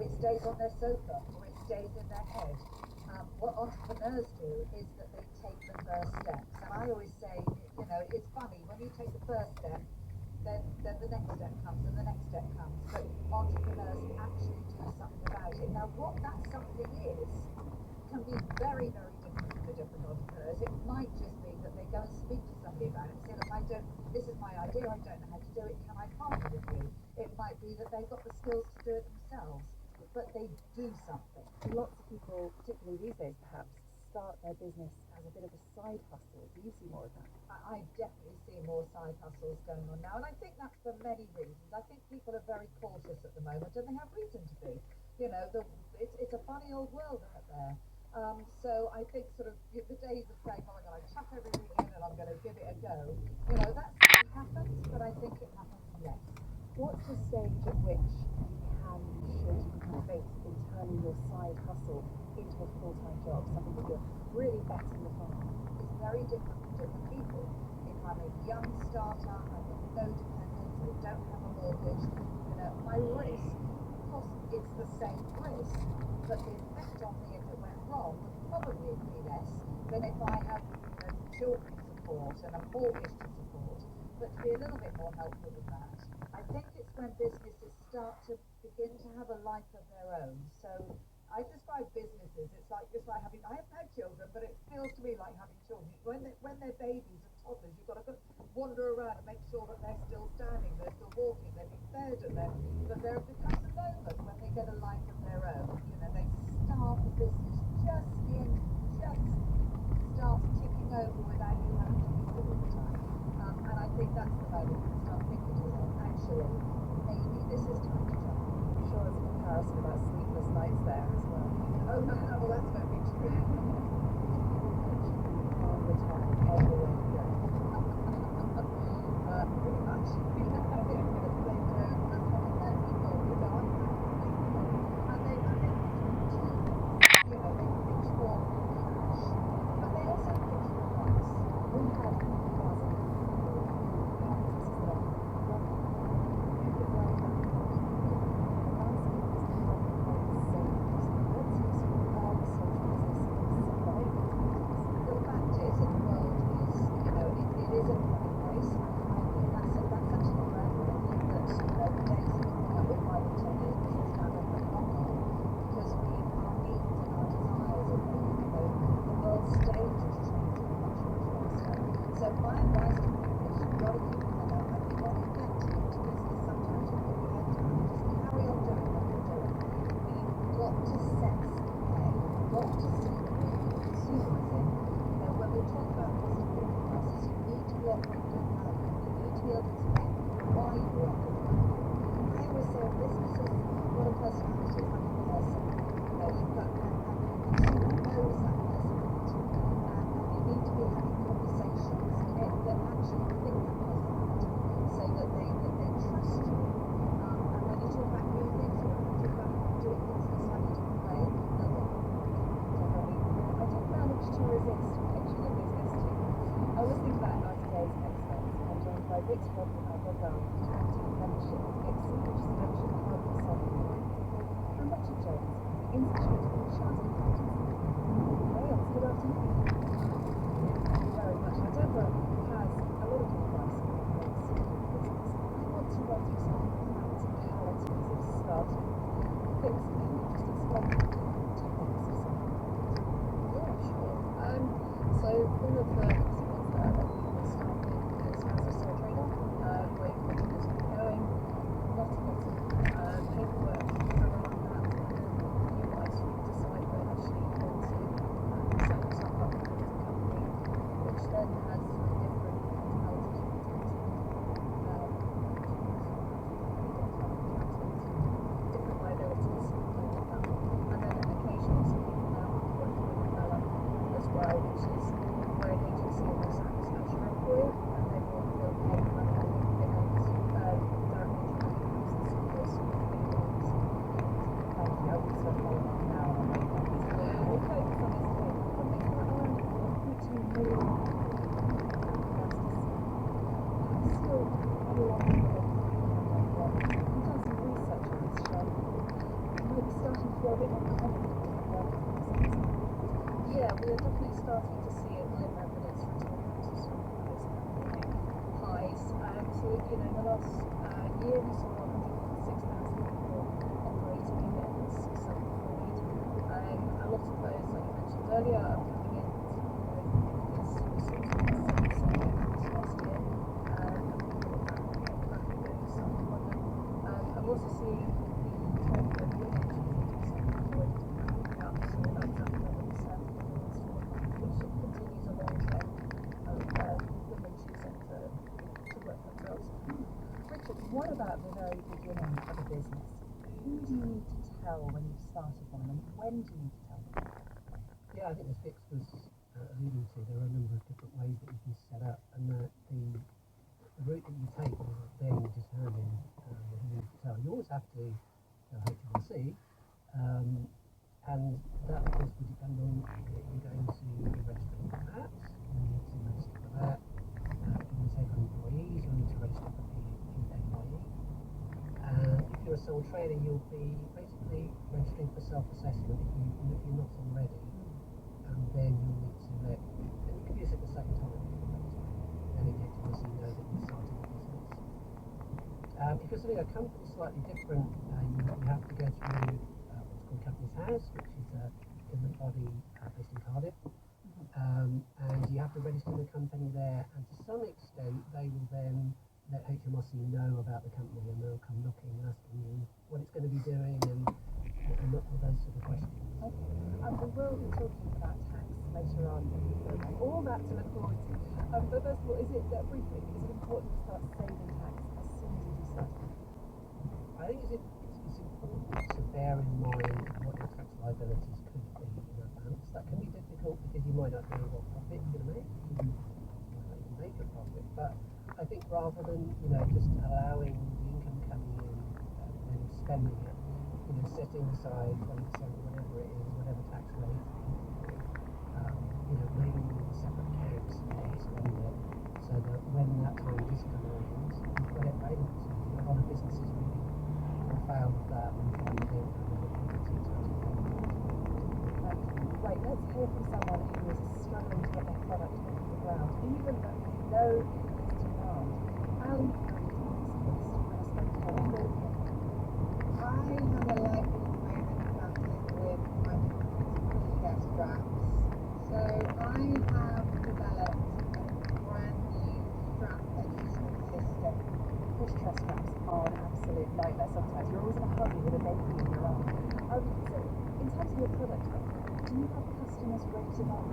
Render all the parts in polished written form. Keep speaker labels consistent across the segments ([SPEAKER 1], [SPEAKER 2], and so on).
[SPEAKER 1] it stays on their sofa or it stays in their head. What entrepreneurs do is that they take the first steps. And I always say, it's funny, when you take the first step, then the next step comes and the next step comes. But entrepreneurs actually do something about it. Now, what that something is can be very, very different for different entrepreneurs. It might just be that they go and speak to somebody about it and say, look, this is my idea, I don't know how to do it, can I partner with you? It might be that they've got the skills to do it themselves, but they do something.
[SPEAKER 2] Lots of people, particularly these days perhaps, start their business as a bit of a side hustle. Do you see more of that?
[SPEAKER 1] I definitely see more side hustles going on now, and I think that's for many reasons. I think people are very cautious at the moment, and they have reason to be. It's a funny old world out there. So I think sort of the days of saying, oh my God, I chuck everything in and I'm going to give it a go, that still happens, but I think it happens less.
[SPEAKER 2] What's the stage at which you should have faith in turning your side hustle into a full-time job, something that you're really betting the farm?
[SPEAKER 1] It's very different for different people. If I'm a young starter, I've got no dependents, I don't have a mortgage, my risk, of course, it's the same risk, but the effect on me if it went wrong would probably be less than if I had children to support and a mortgage to support. But to be a little bit more helpful than that, I think it's when businesses start to begin to have a life of their own. So I describe businesses, it's just like having, I haven't had children, but it feels to me like having children. When they're babies and toddlers, you've got to wander around and make sure that they're still standing, they're still walking, they're being fed, but there becomes a moment when they get a life of their own. They start the business just starts ticking over without you having to use it all the time. And I think that's the moment you start thinking to yourself, actually, maybe this is time to jump.
[SPEAKER 2] I'm sure there's a comparison about sleepless nights there as well.
[SPEAKER 1] Oh no, well that's very true.
[SPEAKER 2] Retire everywhere you go.
[SPEAKER 1] Pretty much.
[SPEAKER 2] feel a bit more confident working in the sector?
[SPEAKER 1] Yeah, we're definitely starting to see it glimmer, but it's returning to some of those highs. So, in the last year, we saw 106,000 people operating against self-employed. A lot of those, like you mentioned earlier, are coming in as we saw 7% increase last year. And rapidly some of them. I'm also seeing the trend of women choosing to be self-employed up to about 11%, which continues a long trend of women choosing to work for themselves.
[SPEAKER 2] Richard, what about the very beginning of a business? Who do you need to tell when you've started one, and when do you need to tell them?
[SPEAKER 3] Yeah, I think as Vix was alluding to, there are a number of different ways that you can set up, and the route that you take is then determine who you need to tell. You always have to HMRC, and that of course will depend on you're going to be registering for that, you need to register for that. If you take on employees, you'll need to register for PAYE. If you're a sole trader, you'll be basically registering for self-assessment if you're not already, and then you'll need to and you can use it the second time if you want to, letting HMRC know that you started a business. If you're setting a company slightly different, you have to go through what's called Companies House, which is a government body based in Cardiff. And you have to register the company there, and to some extent they will then let HMRC know about the company, and they'll come knocking and asking you what it's going to be doing and all those sort of questions.
[SPEAKER 2] Okay. We will be talking about tax later on, all that to look forward to. But first of all, is it briefly, is it important to start saving tax as soon as you start?
[SPEAKER 3] I think it's important to bear in mind what your tax liabilities could be in advance. That can be difficult because you might not know what profit you're going to make. You might even make a profit, but I think rather than just allowing the income coming in and then spending it, setting aside 20% or whatever it is, whatever tax rate, maybe separate accounts and spend it, so that when that time does come around, you've got it available to you. A lot of businesses really have found that when they don't have the liquidity to actually pay for it.
[SPEAKER 2] Right, let's hear from someone who is struggling to get their product off the ground, even though you know it is demand. How do you
[SPEAKER 4] I have a lightning manufacturing with my chef straps. So I have developed a brand new strap adjustment system.
[SPEAKER 2] push chest straps are an absolute nightmare sometimes. You're always in a hurry with a baby in your arm. So in terms of your product, do you have customers ready to buy?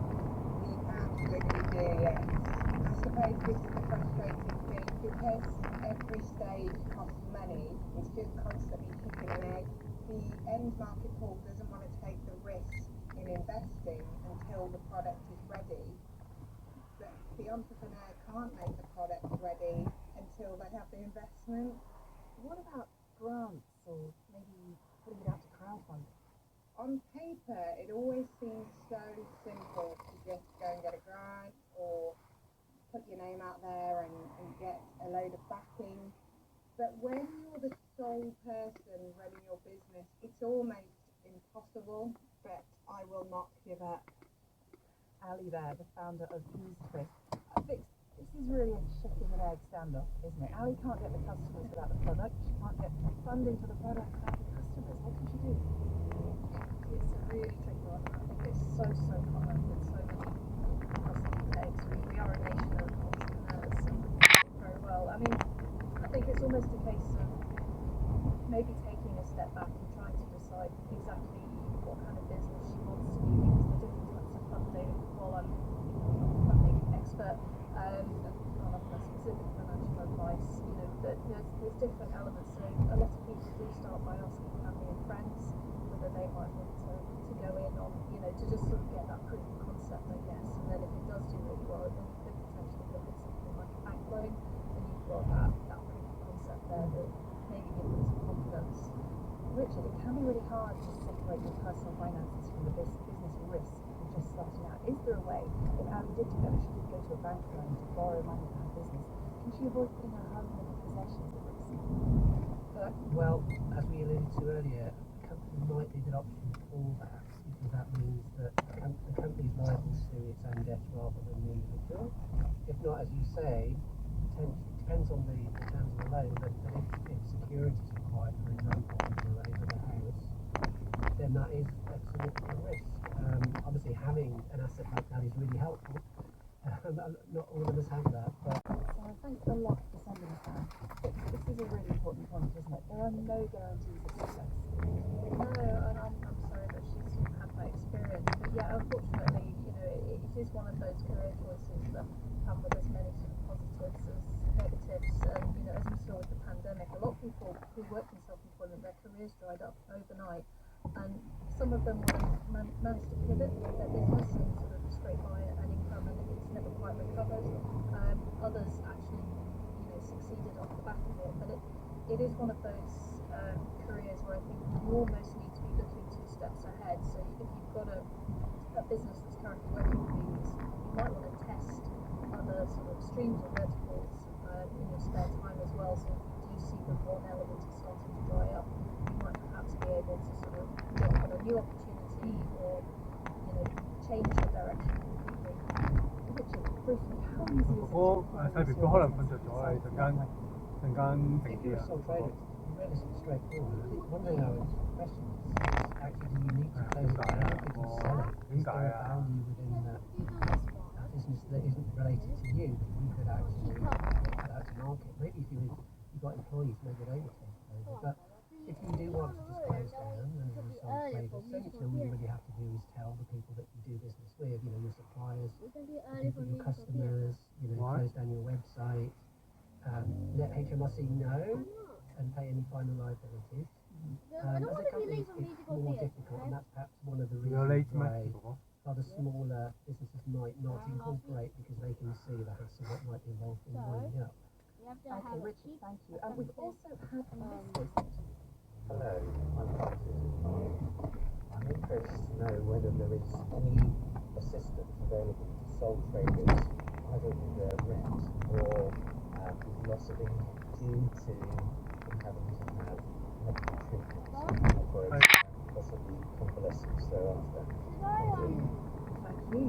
[SPEAKER 4] We absolutely do, yes. I suppose this is the frustrating thing, because every stage costs money, it's just constantly chicken and egg. The end market pool doesn't want to take the risk in investing until the product is ready. But the entrepreneur can't make the product ready until they have the investment.
[SPEAKER 2] What about grants or maybe putting it out to crowdfunding?
[SPEAKER 4] On paper, it always seems so simple to just go and get a grant or put your name out there and get a load of backing. But when you're the sole person running your business, it's almost impossible, but I will not give up.
[SPEAKER 2] Ali there, the founder of Ease Twist. Vix, this is really a chicken and egg standoff, isn't it? Ali can't get the customers without the product. She can't get funding for the product without the customers. What can she do?
[SPEAKER 1] It's a really tricky one. I think it's so hard with so many custom eggs. We are a nation of entrepreneurs, so we do it very well. I mean, I think it's almost a case of maybe taking a step back and trying to decide exactly what kind of business she wants to be, because the different types of funding, while I'm not a funding expert, can't offer specific financial advice, but there's different elements. So a lot of people do start by asking family and friends whether they might want to go in on, to just sort of get that proof of concept, I guess. And then if it does do really well, then you could potentially look at something like a bank loan, and you've got that proof of concept there that maybe gives them some confidence.
[SPEAKER 2] Richard, it can be really hard to separate your personal finances from the business risk of just starting out. Is there a way, if Ali did do that, she did go to a bank loan to borrow money for her business, can she avoid putting her home and her possessions at risk?
[SPEAKER 3] Well, as we alluded to earlier, a company might need an option call that, because that means that the company is liable to its own debt rather than the individual. If not, as you say, potentially depends on the terms of the loan, but if security is required, for example, over the house, then that is a significant risk. Obviously, having an asset like that is really helpful. Not all of us have that, but
[SPEAKER 2] So thanks a lot for sending us that. This is a really important point, isn't it? There are no guarantees of success.
[SPEAKER 5] No, and I'm sorry that she's had that experience. But yeah, unfortunately, it is one of those career choices that come with as many sort of positives as negatives. And as we saw with the pandemic, a lot of people who worked in self-employment, their careers dried up overnight, and some of them managed to pivot their business and sort of scrape by an income, and it's never quite recovered. Others actually, succeeded off the back of it. But it is one of those careers where I think you almost need to be looking 2 steps ahead. So if you've got a business that's currently working for you might want to test other sort of streams or verticals in your spare time as well. So if you do see that one element is starting to dry up, you might perhaps be able to sort of look at a new opportunity or change your direction completely.
[SPEAKER 2] Richard, briefly, how easy is it to
[SPEAKER 6] 嗰
[SPEAKER 2] acquire
[SPEAKER 6] 細
[SPEAKER 2] this
[SPEAKER 6] 別都可能
[SPEAKER 2] business
[SPEAKER 6] 瞓着咗啊！陣間
[SPEAKER 2] yourself?
[SPEAKER 6] 靜
[SPEAKER 3] if
[SPEAKER 6] 啲
[SPEAKER 3] you're a
[SPEAKER 6] 啊！
[SPEAKER 3] sole trader, it's relatively straightforward. One thing I would question is actually, do you need to close it down? Could you sell it? Is there a value within that business that isn't related to you that you could actually put out to market? Maybe if you've got employees, maybe they would take it over. But if you do want to just close down and you're a sole trader, essentially all you really have to do is tell the people that you do business with, your suppliers, your customers, close down your website, let HMRC know and pay any final liabilities. As a company, it's more difficult, and that's perhaps one of the
[SPEAKER 6] 有 late
[SPEAKER 3] reasons
[SPEAKER 6] 咩？
[SPEAKER 3] why
[SPEAKER 6] 哥哥
[SPEAKER 3] other smaller businesses might not incorporate, because they can see the hassle that might be involved in winding up.
[SPEAKER 2] Okay, Richard, thank you. And we've also had a message.
[SPEAKER 7] Hello, I'm Francis. I'm interested to know whether there is any assistance available to sole traders, either with their rent or with loss of income due to them having to have medical treatment for possibly convalescence thereafter.
[SPEAKER 2] Thank you.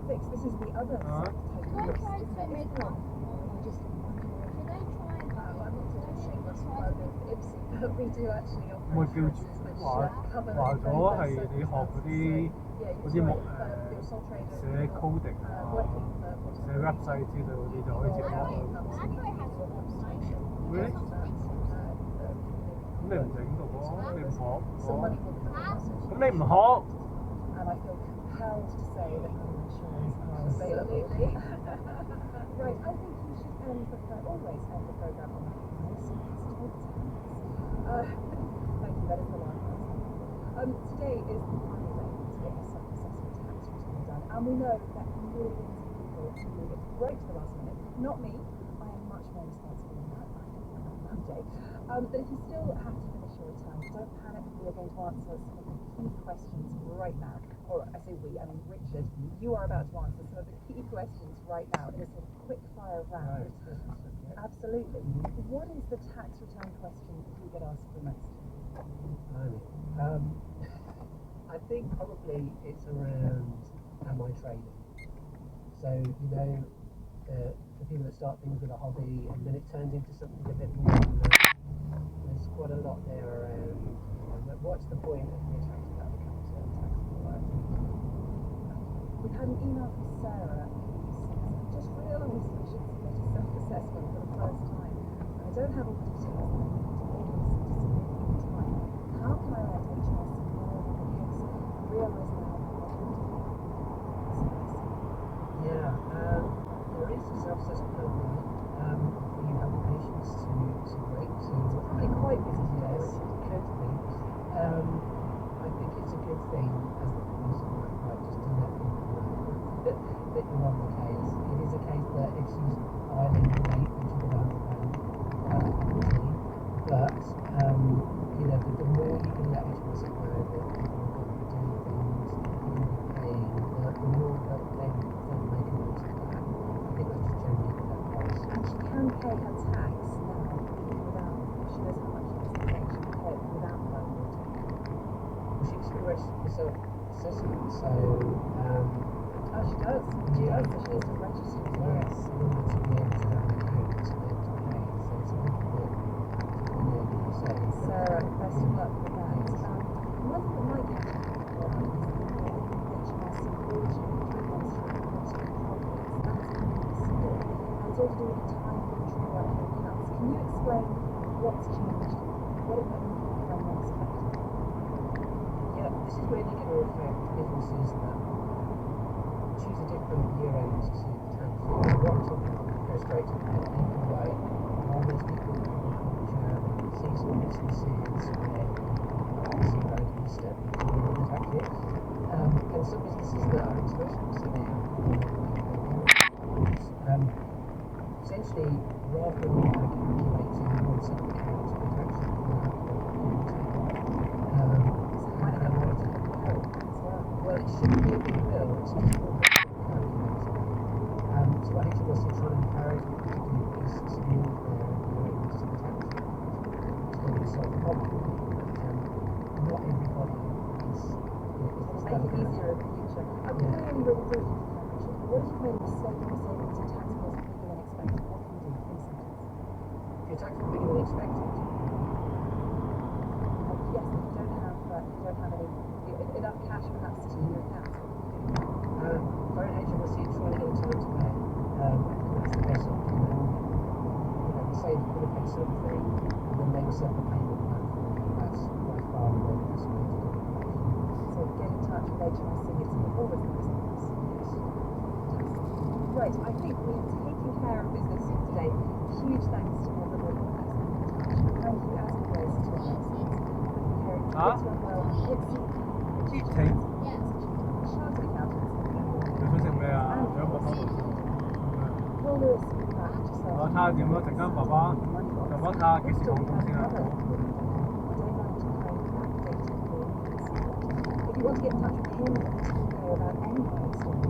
[SPEAKER 2] Vix, this is the other side to take risk, isn't it? Is there one? Or just
[SPEAKER 5] I'm not to do shameless plug of Ipsy, but we do actually offer
[SPEAKER 6] 咪叫
[SPEAKER 5] insurances which
[SPEAKER 6] 話
[SPEAKER 5] cover
[SPEAKER 6] 話
[SPEAKER 5] those
[SPEAKER 6] 咗係
[SPEAKER 5] circumstances.
[SPEAKER 6] 你學嗰啲
[SPEAKER 5] So, yeah,
[SPEAKER 6] 嗰
[SPEAKER 5] you're
[SPEAKER 6] 啲木
[SPEAKER 5] right, you're a sole trader,
[SPEAKER 6] 寫
[SPEAKER 5] you're not,
[SPEAKER 6] coding
[SPEAKER 5] working for
[SPEAKER 6] 寫
[SPEAKER 5] whatever
[SPEAKER 6] website 之類嗰啲就可以接
[SPEAKER 5] your
[SPEAKER 6] 落去。
[SPEAKER 5] income to be used for compensation.
[SPEAKER 6] Really?
[SPEAKER 5] But,
[SPEAKER 6] 咁你唔整嘅喎，你唔學
[SPEAKER 5] some money will come in as
[SPEAKER 6] 咁你唔學？
[SPEAKER 2] and I feel compelled to say that home insurance are available.
[SPEAKER 5] Absolutely.
[SPEAKER 2] Right, I think you should always end the program on that nice talk tax. Thank you, that is the last answer. Today is the final day to get your self-assessment tax return done, and we know that millions of people leave it right to the last minute. Not me, I am much more responsible than that. I think I'm on Monday. But if you still have to finish your return, don't panic. We are going to answer some of the key questions right now. Or I say we, I mean Richard, you are about to answer some of the key questions right now in a sort of quick fire round. Absolutely. What is the tax return question you get asked the most?
[SPEAKER 3] I think probably it's around, am I trading? So, the people that start things with a hobby and then it turns into something a bit more than that. There's quite a lot there around, what's the point of this? Actually, that becomes a taxable liability.
[SPEAKER 2] We've had an email from Sarah who says, I just realised I should submit a self-assessment for the first time. I don't have all the details that I need to submit in time. How can I let HMRC know about the case and realise now what I'm doing?
[SPEAKER 3] Yeah, there is a self-assessment online. If you have the patience to wait,
[SPEAKER 2] Probably quite busy today.
[SPEAKER 3] yes, it could be. I think it's a good thing as the policy might like just to let people know that you're on the case. It is a case that if she's filing late, then she'll get £100 penalty. But the more you can let HMRC know that people are going to be doing things, you're going to be paying, the more that they make a note of that. I think that's just generally good advice.
[SPEAKER 2] And she can pay her tax now, even without, if she knows how much she has to pay, she can pay it without liability.
[SPEAKER 3] She registered for self-assessment, so
[SPEAKER 2] Oh, she does. She
[SPEAKER 3] Yeah.
[SPEAKER 2] does. So she needs to register as well.
[SPEAKER 3] yes, in order to be able to have an account to be able to pay. So it's a little bit to enable yourself.
[SPEAKER 2] Sarah, best of luck with that. One thing that might get you on is the HMRC audit, once you're profits, that's skill. And it's all to do with the time control of your accounts. Can you explain what's changed, what it meant from unexpected?
[SPEAKER 3] Yeah, this is really going to affect businesses that choose a different year-end to tax year. Lots of people go straight to the April way. While there's people in agriculture, seasonal businesses where it's around Easter during the tax year. And some businesses that are international, so they have essentially, rather than calculating one set of accounts for tax year,
[SPEAKER 2] Might have a lot of time to go as well.
[SPEAKER 3] well, it shouldn't be a big bill, it's just more calculating. So what HMRC are trying to encourage people to do is to move their year-end to the tax year. It's going to solve the problem, but not everybody is
[SPEAKER 2] Make it easier in the future. I'm really, really briefly, Richard. What if you made a mistake in savings and tax bills bigger than expected? What can you do in sentence?
[SPEAKER 3] if your tax is bigger than expected.
[SPEAKER 2] Yes, if you don't have any enough cash perhaps to your account.
[SPEAKER 3] Phone HMRC are trying to get a time to pay. That's the best option. They say you're going to pay something, and then they will set up a payment plan for you. That's by far the best way to do it.
[SPEAKER 2] So get in touch with HMRC. It's always the best news. Right, I think we've taken care of business today. Huge thanks to everyone that's been in touch. Thank you as always to our listeners.
[SPEAKER 6] Huh?
[SPEAKER 2] It's
[SPEAKER 6] Cheating.
[SPEAKER 2] Chartered accountants.
[SPEAKER 6] 有出成咩啊？想我收到。
[SPEAKER 2] Will Lewis will be back just
[SPEAKER 6] 我睇下點咯，陣間爸爸就幫睇下幾時放工先啦。
[SPEAKER 2] If you want to get in touch with him or Tico about any milestone, the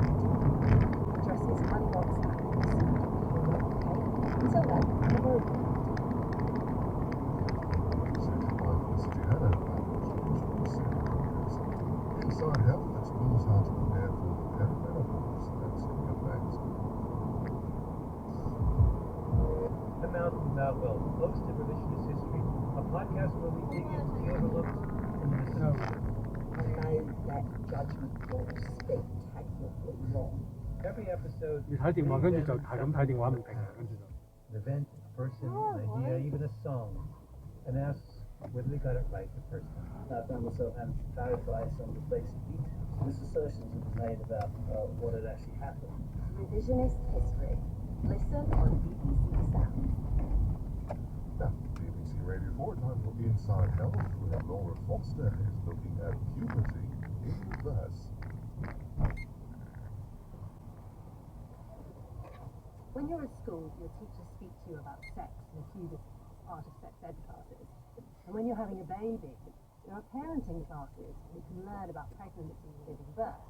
[SPEAKER 2] address is moneybox@bbc.co.uk. Until then, have a very good night.
[SPEAKER 8] Inside Health explores how to prepare for perimenopause. That's in your bags.
[SPEAKER 9] I'm Malcolm Malwell, host of Revisionist History, a podcast where we dig into the overlooked and the misunderstood.
[SPEAKER 4] And they let judgment calls spectacularly wrong.
[SPEAKER 9] Every episode,
[SPEAKER 6] 要睇電話，跟住就係咁睇電話唔停，跟住就。
[SPEAKER 9] an event, a person, an idea, even a song, and asks whether they got it right the first time.
[SPEAKER 10] I found myself having to clarify some of the basic details, misassertions that were made about what had actually happened.
[SPEAKER 2] Revisionist History. Listen on BBC Sound.
[SPEAKER 8] Now, BBC Radio 4, time for Inside Health, where Laura Foster is looking at puberty in reverse.
[SPEAKER 11] When you're at school, your teachers speak to you about sex and a few different part of sex ed classes. And when you're having a baby, there are parenting classes where you can learn about pregnancy and giving birth.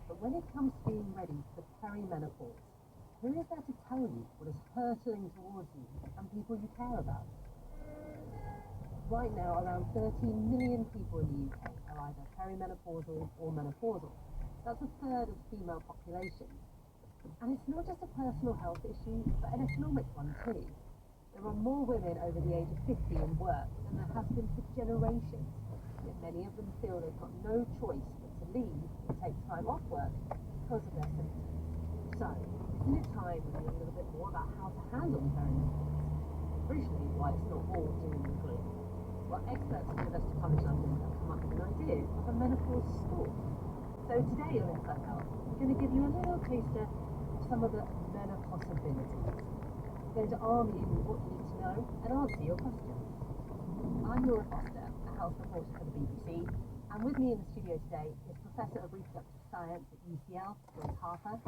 [SPEAKER 11] But when it comes to being ready for perimenopause, who is there to tell you what is hurtling towards you and people you care about? Right now, around 13 million people in the UK are either perimenopausal or menopausal. That's a third of the female population. And it's not just a personal health issue, but an economic one too. There are more women over the age of 50 in work than there has been for generations, yet many of them feel they've got no choice but to leave or take time off work because of their symptoms. So, isn't it time we knew a little bit more about how to handle perimenopause? Crucially, why it's not all doom and gloom. Well, experts at University College London have come up with an idea of a menopause school. So today on Inside Health, we're going to give you a little taster of some of the menopausabilities. We're going to arm you with what you need to know and answer your questions. I'm Laura Foster, a health reporter for the BBC, and with me in the studio today is Professor of Reproductive Science at UCL, Joyce Harper.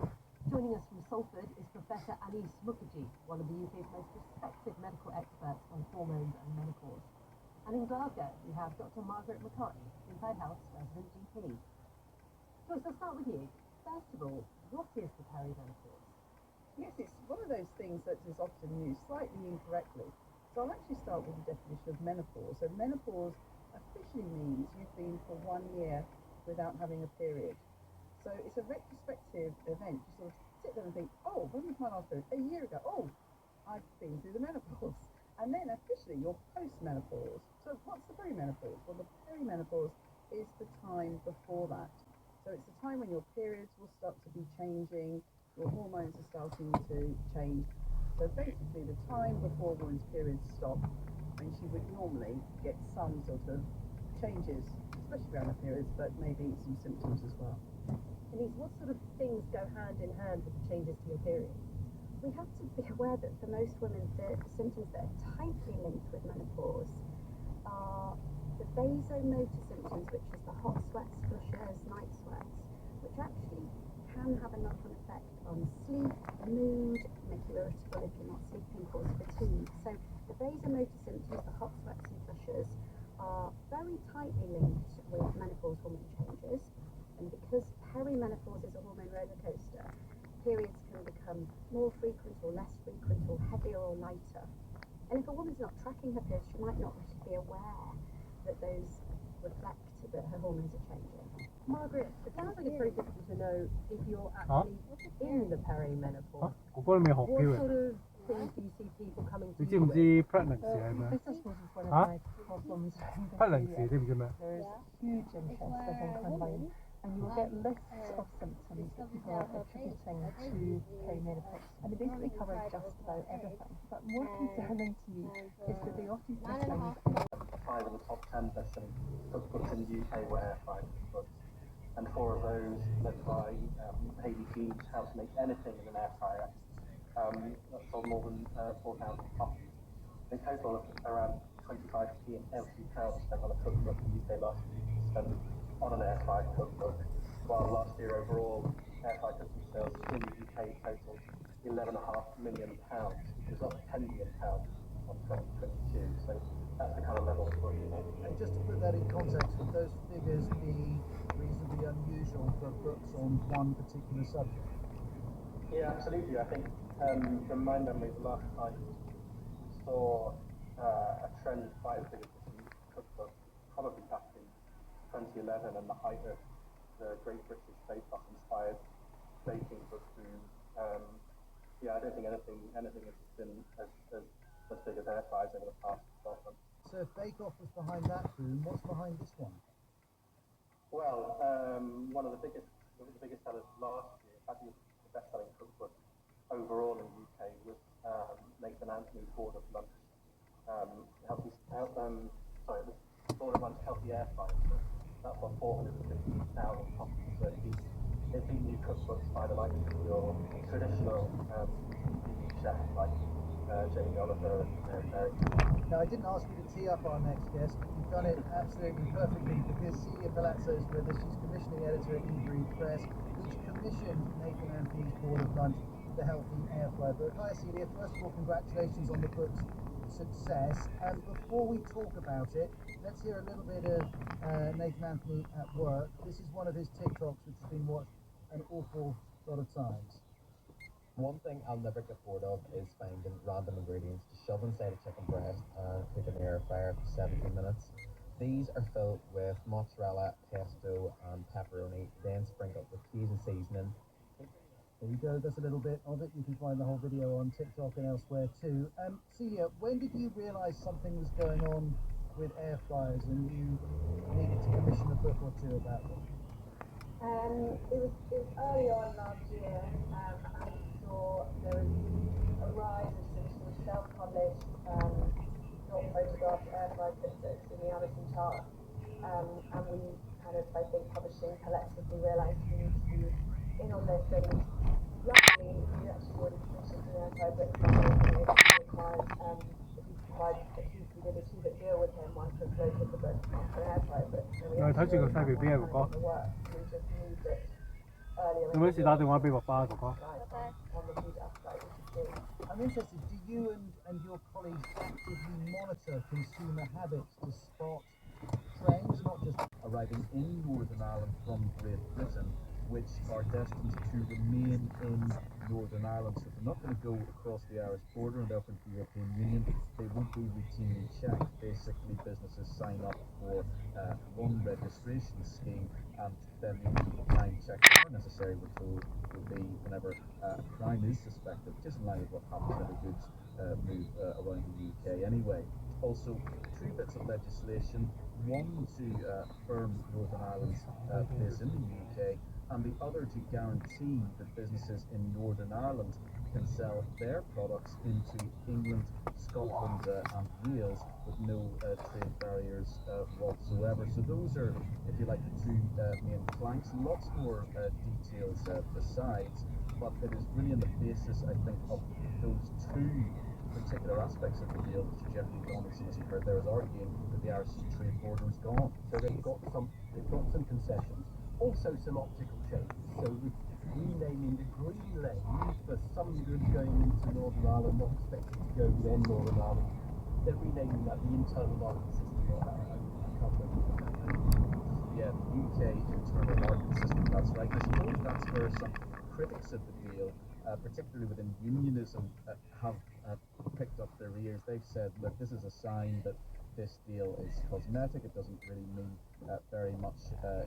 [SPEAKER 11] Joining us from Salford is Professor Anis Mukherjee, one of the UK's most respected medical experts on hormones and menopause. And in Glasgow, we have Dr. Margaret McCartney, Inside Health's resident GP. Joyce, I'll start with you. First of all, what is the perimenopause?
[SPEAKER 2] Yes, it's one of those things that is often used slightly incorrectly. So I'll actually start with the definition of menopause. So menopause officially means you've been for 1 year without having a period. So it's a retrospective event. You sort of sit there and think, oh, when was my last period? A year ago. Oh, I've been through the menopause. And then officially you're post-menopause. So what's the perimenopause? Well, the perimenopause is the time before that. So it's the time when your periods will start to be changing, your hormones are starting to change. So basically the time before a woman's periods stop, and she would normally get some sort of changes, especially around her periods, but maybe some symptoms as well.
[SPEAKER 11] Denise, what sort of things go hand in hand with the changes to your period?
[SPEAKER 12] We have to be aware that for most women, the symptoms that are tightly linked with menopause are the vasomotor symptoms, which is the hot sweats, flushes, night sweats, which actually can have a knock-on effect on sleep, mood, make you irritable if you're not sleeping, cause fatigue. So the vasomotor symptoms, the hot sweats and flushes, are very tightly linked with menopause hormone changes. And because perimenopause is a hormone roller coaster, periods can become more frequent or less frequent or heavier or lighter. And if a woman's not tracking her periods, she might not be aware that those reflect that her hormones are changing.
[SPEAKER 11] Margaret, it sounds like it's very difficult to know if you're actually in the perimenopause.
[SPEAKER 6] 그걸 왜
[SPEAKER 11] What
[SPEAKER 6] 필요해?
[SPEAKER 11] sort of things do you see people coming to you
[SPEAKER 6] 지금
[SPEAKER 11] with?
[SPEAKER 6] 지 pregnancy 아니면
[SPEAKER 2] This is one of
[SPEAKER 6] Huh?
[SPEAKER 2] my problems.
[SPEAKER 6] pregnancy 돼 요즘에.
[SPEAKER 2] There is huge interest, I think, online, and you will get lists of symptoms that people are attributing to perimenopause. And they basically cover just about everything. But more concerning to me is that they often say things
[SPEAKER 7] 5 of the top 10 best-selling cookbooks in the UK were air fried cookbooks, and 4 of those led by Hayley Dean, How to Make Anything in an Air Fryer, that sold more than 4,000 copies. In total, around 25p in every pound spent on a cookbook in the UK last year spent on an air fried cookbook, while last year overall air fried cooking sales in the UK totaled £11.5 million, which is up £10 million on 2022. So that's the kind of level we're looking at.
[SPEAKER 13] And just to put that in context, would those figures be reasonably unusual for books on one particular subject?
[SPEAKER 7] Yeah, absolutely. I think from my memory, the last time we saw a trend quite as big as this in cookbook, probably back in 2011 and the height of the Great British Bake Off inspired baking book boom. Yeah, I don't think anything has been as big as air fryers over the past 12 months.
[SPEAKER 13] So if Bake Off was behind that boom, what's behind this one?
[SPEAKER 7] Well, one of the biggest sellers last year, actually the best-selling cookbook overall in the UK was Nathan Anthony's Board of Lunch. Board of Lunch Healthy Air Fryer. That's on 450,000 copies. So it's been new cookbooks by the likes of your traditional chef like Jamie Oliver and Mary.
[SPEAKER 13] Now, I didn't ask you to tee up our next guest, but you've done it absolutely perfectly because Celia Palazzo is with us. She's commissioning editor at eBreed Press, which commissioned Nathan Anthony's Board of Lunch, the Healthy Air Fryer book. Hi, Celia. First of all, congratulations on the book's success. And before we talk about it, let's hear a little bit of Nathan Anthony at work. This is one of his TikToks, which has been watched an awful lot of times.
[SPEAKER 14] One thing I'll never get bored of is finding random ingredients to shove inside a chicken breast and cook in the air fryer for 17 minutes. These are filled with mozzarella, pesto and pepperoni, then sprinkled with Cajun seasoning.
[SPEAKER 13] There you go, that's a little bit of it. You can find the whole video on TikTok and elsewhere too. Celia, when did you realise something was going on with air fryers and you needed to commission a book or two about them?
[SPEAKER 15] It was early on last year, and I saw there was a rise of sort of self-published, not photographed air fried cookbooks in the Amazon chart, and we kind of, I think, publishing collectively realised we need to be in on this, and luckily we actually already commissioned an air fried book from Amazon. It required that he did achieve a deal with him once he floated the book for an air fried book.
[SPEAKER 6] 야, 다시 그 사이에 비해볼까? 그러면 나도 want to be
[SPEAKER 13] I'm interested, do you and your colleagues actively monitor consumer habits to spot trends, not just
[SPEAKER 16] arriving in Northern Ireland from Great Britain? which are destined to remain in Northern Ireland. So if they're not going to go across the Irish border and up into the European Union, they won't be routinely checked. Basically, businesses sign up for one registration scheme, and then the only time checks that are necessary, we're told, would be whenever a crime is suspected, just in line with what happens whenever goods move around the UK anyway. Also, two bits of legislation, one to affirm Northern Ireland's place in the UK, and the other to guarantee that businesses in Northern Ireland can sell their products into England, Scotland and Wales with no trade barriers whatsoever. So those are, if you like, the two main planks. Lots more details besides, but it is really on the basis, I think, of those two particular aspects of the deal which Jeffrey Donaldson, as you heard there, is arguing that the Irish trade border is gone.
[SPEAKER 9] So they've got some concessions, also some optical changes. So with renaming the green lane for some goods going into Northern Ireland, not expected to go beyond Northern Ireland, they're renaming that the internal market system. I can't remember.
[SPEAKER 16] Yeah, the UK internal market system, that's right. I suppose that's where some critics of the deal, particularly within unionism, have picked up their ears. They've said, look, this is a sign that this deal is cosmetic, it doesn't really mean very much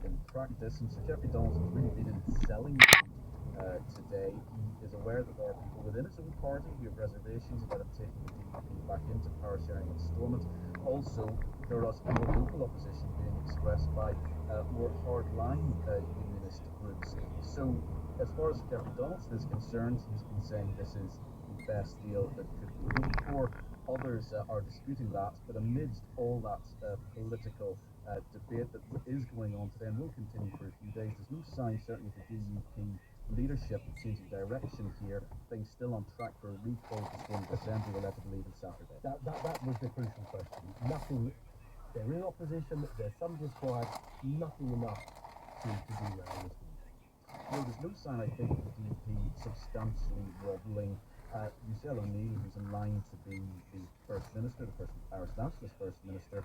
[SPEAKER 16] in practice. And so Jeffrey Donaldson's really been in selling today. He is aware that there are people within his own party who have reservations about him taking the DUP back into power sharing and Stormont. Also, there is more local opposition being expressed by more hardline unionist groups. So, as far as Jeffrey Donaldson is concerned, he's been saying this is the best deal that could be hoped for. Others are disputing that, but amidst all that political debate that is going on today and will continue for a few days, there's no sign, certainly, of the DUP leadership changing direction here. Things still on track for a recall before the Assembly will ever believe in Saturday.
[SPEAKER 9] That was the crucial question. Nothing. They're in opposition. There's some disquiet. Nothing enough to derail this.
[SPEAKER 16] Well, there's no sign, I think, of the DUP substantially wobbling. Michelle O'Neill, who's in line to be the First Minister, the first Irish Nationalist First Minister,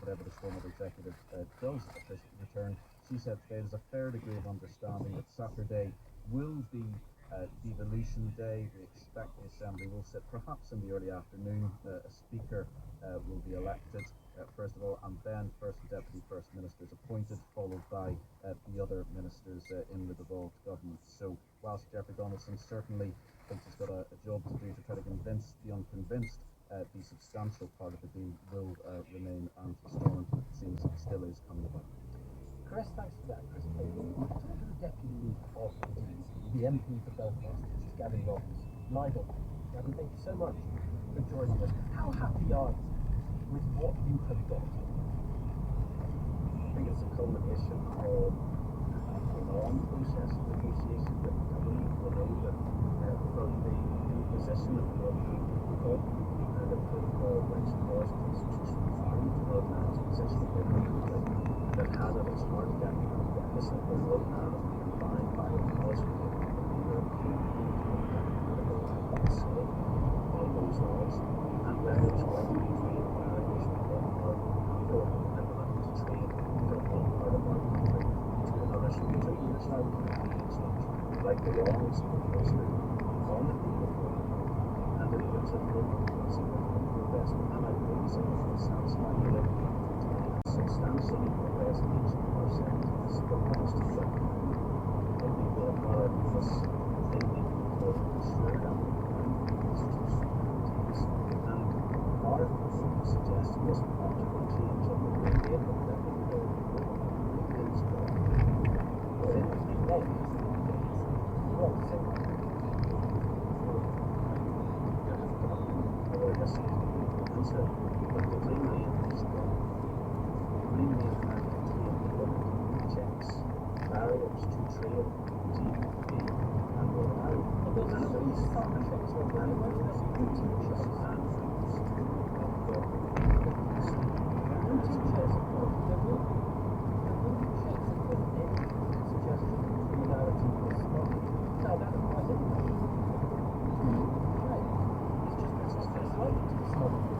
[SPEAKER 16] whatever the Stormont executive does officially return, she said today there's a fair degree of understanding that Saturday will be devolution day. We expect the Assembly will sit perhaps in the early afternoon. A Speaker will be elected, first of all, and then First and Deputy First Ministers appointed, followed by the other ministers in the devolved government. So whilst Jeffrey Donaldson certainly thinks he's got a job to do to try to convince the unconvinced, the substantial part of the deal will remain, and Stormont seems still is coming about.
[SPEAKER 9] Chris, thanks for that. Chris, talk to the Deputy of the MP for Belfast, Gavin Roberts, live on. Gavin, thank you so much for joining us. How happy are you with what you have got?
[SPEAKER 10] I think it's a culmination of a long process of negotiation that the government will know that from the position of the Northern Protocol, the protocol which was constitutionally found to Northern Ireland's position that had at its heart the deficit of Northern Ireland combined by the policy of the European Union on those laws, and whether it's going to be trade barriers from one part or implementing to trade from one part of our country to another. So we took years now to engage in right the wrongs of the person on the people and it was a significant progress, and I really significantly satisfied with it. Substantially progress in each of our sectors, but comes to the only the part of this thing that we call shared institutional activities. And part of what we suggested was an optical change of the way they looked at the things going. But in the end, well, so but the green lane is gone. Green lane has contained the government checks, barriers to trade, GDP, and Northern Ireland. And those partnerships are and those contentious handfuls of government companies. And it's just there will be checks upon any suggestion of criminality or smuggling. Now that I think it's just related to the smuggling.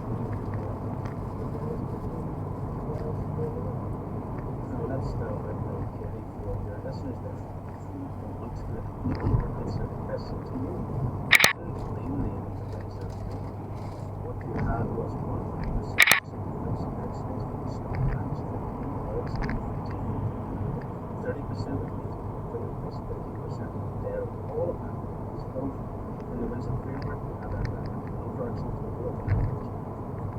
[SPEAKER 10] That's now for your listeners there. want to answer the question to you. Mainly in the base of what you had was 100% of the stock management. 30% of these 50% of their all of that is both in the Winston framework we have an overarching total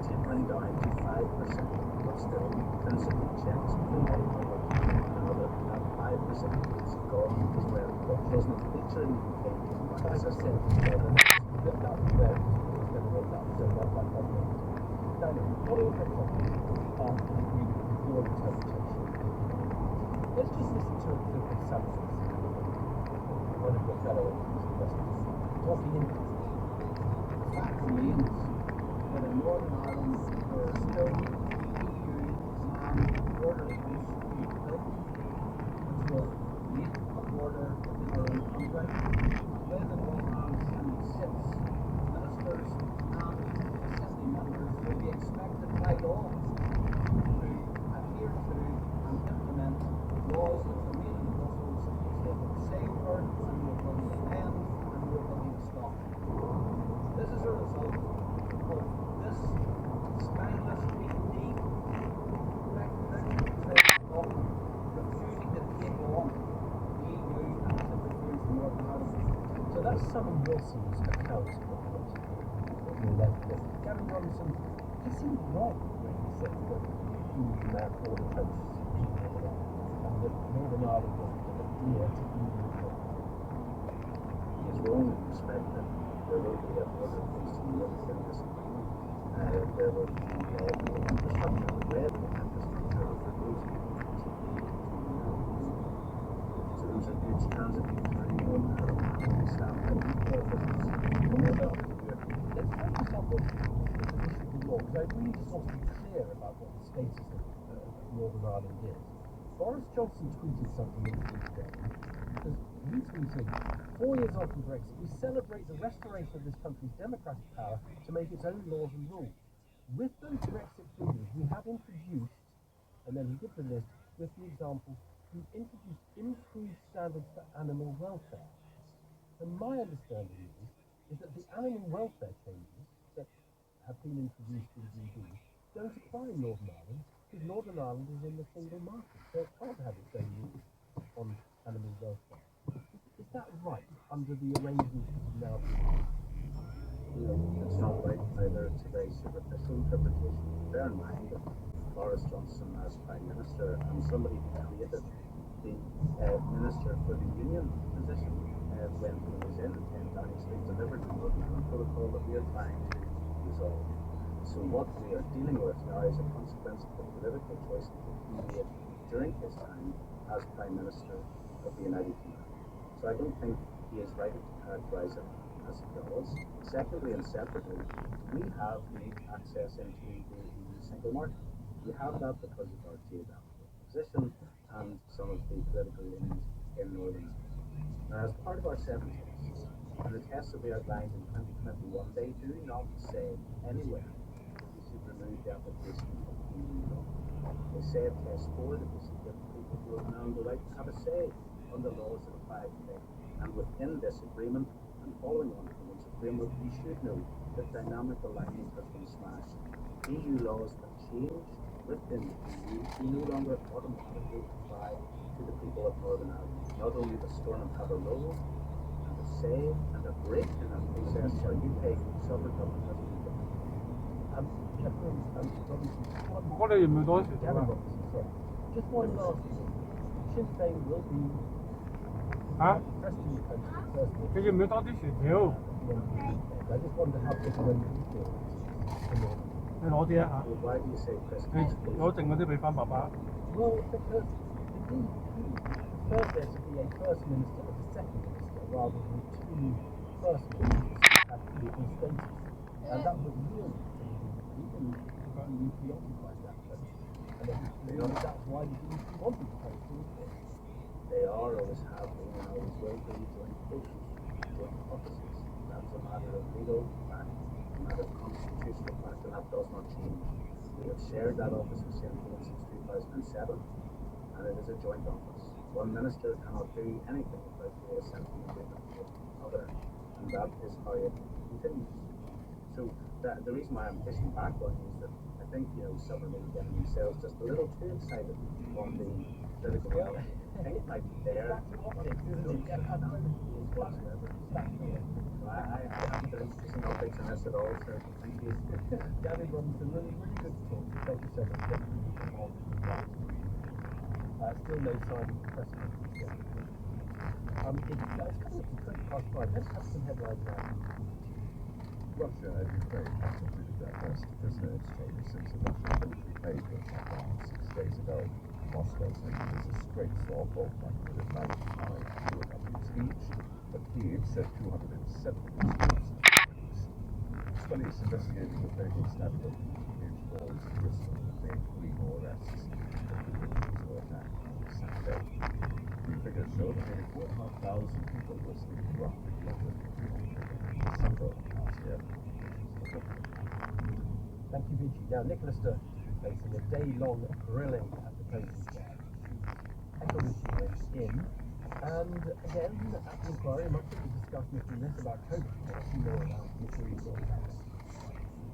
[SPEAKER 10] tapering down to 5%, but still principal checks within the another 5% is gone as well. But there's no picture in the UK market system.
[SPEAKER 9] Let's just listen to a clip of Sanchez, one of your fellow investors, talking in.
[SPEAKER 10] The fact remains that in Northern Ireland there are still EU border issues to be built, which will make a border in our own country. When the Northern Ireland Assembly sits, ministers and assembly members will be expected by law to adhere to and implement laws which are made in Brussels, which they will safeguard and will bring an end and will bring a stop. This is a result of this spineless, deep recognition of refusing to take on the EU and its interference in Northern Ireland.
[SPEAKER 9] So that's Simon Wilson's account of what he left with. Gavin Robinson, he seemed right when he said that he therefore approached and that Northern Ireland was going to adhere to EU law.
[SPEAKER 10] He is wrong in respect that there will be a border facing within this agreement. There will be infrastructure, the red infrastructure for those so those are goods transiting through Northern Ireland and staff by UK officials.
[SPEAKER 9] Let's focus on the position of the law, because I really just want to be clear about what the status of Northern Ireland is. Boris Johnson tweeted something in the today, because he tweeted, 4 years on from Brexit, we celebrate the restoration of this country's democratic power to make its own laws and rules. With those Brexit freedoms, we have introduced, and then he gives a list with the example, we introduced improved standards for animal welfare. And my understanding is that the animal welfare changes that have been introduced in GB don't apply in Northern Ireland, because Northern Ireland is in the single market, so it can't have its own rules on animal welfare. Is that right, under the arrangements now?
[SPEAKER 10] No, it's not right either. It's a very superficial interpretation. Bear in mind that Boris Johnson as Prime Minister and somebody who created the Minister for the Union position when he was in Downing Street delivered the Northern Ireland Protocol that we are trying to resolve. So what we are dealing with now is a consequence of the political choices that he made during his time as Prime Minister of the United Kingdom. So I don't think he is right to characterise it as he does. Secondly and separately, we have made access into the EU single market. We have that because of our geographical position and some of the political leanings in Northern Ireland. Now, as part of our 7 tests, and the tests that we outlined in 2021, they do not say anywhere that we should remove the application of EU law. They say at test 4 that we should give people who are now the right to have a say on the laws that apply to them. And within this agreement, and following on from this agreement, we should know that dynamic alignment has been smashed. EU laws that change within the EU do no longer automatically apply to the people of Northern Ireland. Not only does Stornham have a role and a say and a break in that process, our UK sovereign government has been given.
[SPEAKER 6] What are you moved on to?
[SPEAKER 9] Just one last thing. Sinn Féin will be pressed in the country first.
[SPEAKER 6] Because you moved on to you.
[SPEAKER 9] I just wonder how different you feel.
[SPEAKER 6] 你攞啲啊
[SPEAKER 10] Why do you say pressed?
[SPEAKER 6] 你攞剩嗰啲俾翻爸爸。
[SPEAKER 9] Well, because the DP prefers there to be a first minister and a second minister rather than 2 first ministers who have equal status. And that would really be preoccupied that place. And that's why the DP wanted to post in this.
[SPEAKER 10] They are, always have been, and always will be joint posts, joint offices. That's a matter of legal fact, a matter of constitutional fact, and that does not change. We have shared that office with Sinn Féin since 2007, and it is a joint office. one minister cannot do anything without the assent and agreement of another, and that is how it continues. So the reason why I'm pushing back on you is that I think, some are maybe getting themselves just a little too excited on the political realm. I think it might be there. I haven't been interested in optics in this at all, so thank you.
[SPEAKER 9] Gavin Robinson, really good talk. Thank you so much. Still no sign of press conference yet. It's coming up to 5:20. Let's have some headlines now.
[SPEAKER 8] Russia and Ukraine have completed their first prisoner exchange since the Russian military paid them around 6 days ago. Moscow said it is a straight saw ballpark with a 95 each, but Kyiv said 270 Studies investigating the fatal stabbing of Kiev's walls Bristol made 3 more arrests. The were attacked on Saturday. New figures show that nearly 4,500 people were sleeping rough in London December last year.
[SPEAKER 9] Thank you, Vici. Now, Nicola Sturgeon is facing a day-long grilling at the Coast Guard. Eccleston went in, and again, at the inquiry, much of the discussion has been less about COVID policy, more around material law.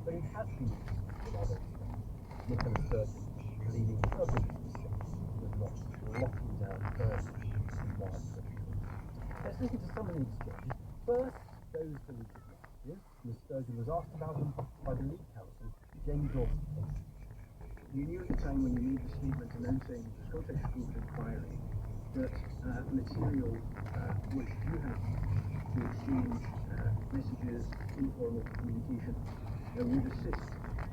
[SPEAKER 9] But it has been in other respects. Nicola Sturgeon leading public was not locking down first in March. Let's listen to some of the exchanges. First, those deleted messages. Ms. Sturgeon was asked about them by the lead counsel, Jamie Dawson.
[SPEAKER 10] You knew at the time when you made the statement announcing the Scottish Court inquiry that material which you had to exchange messages, informal communication, would assist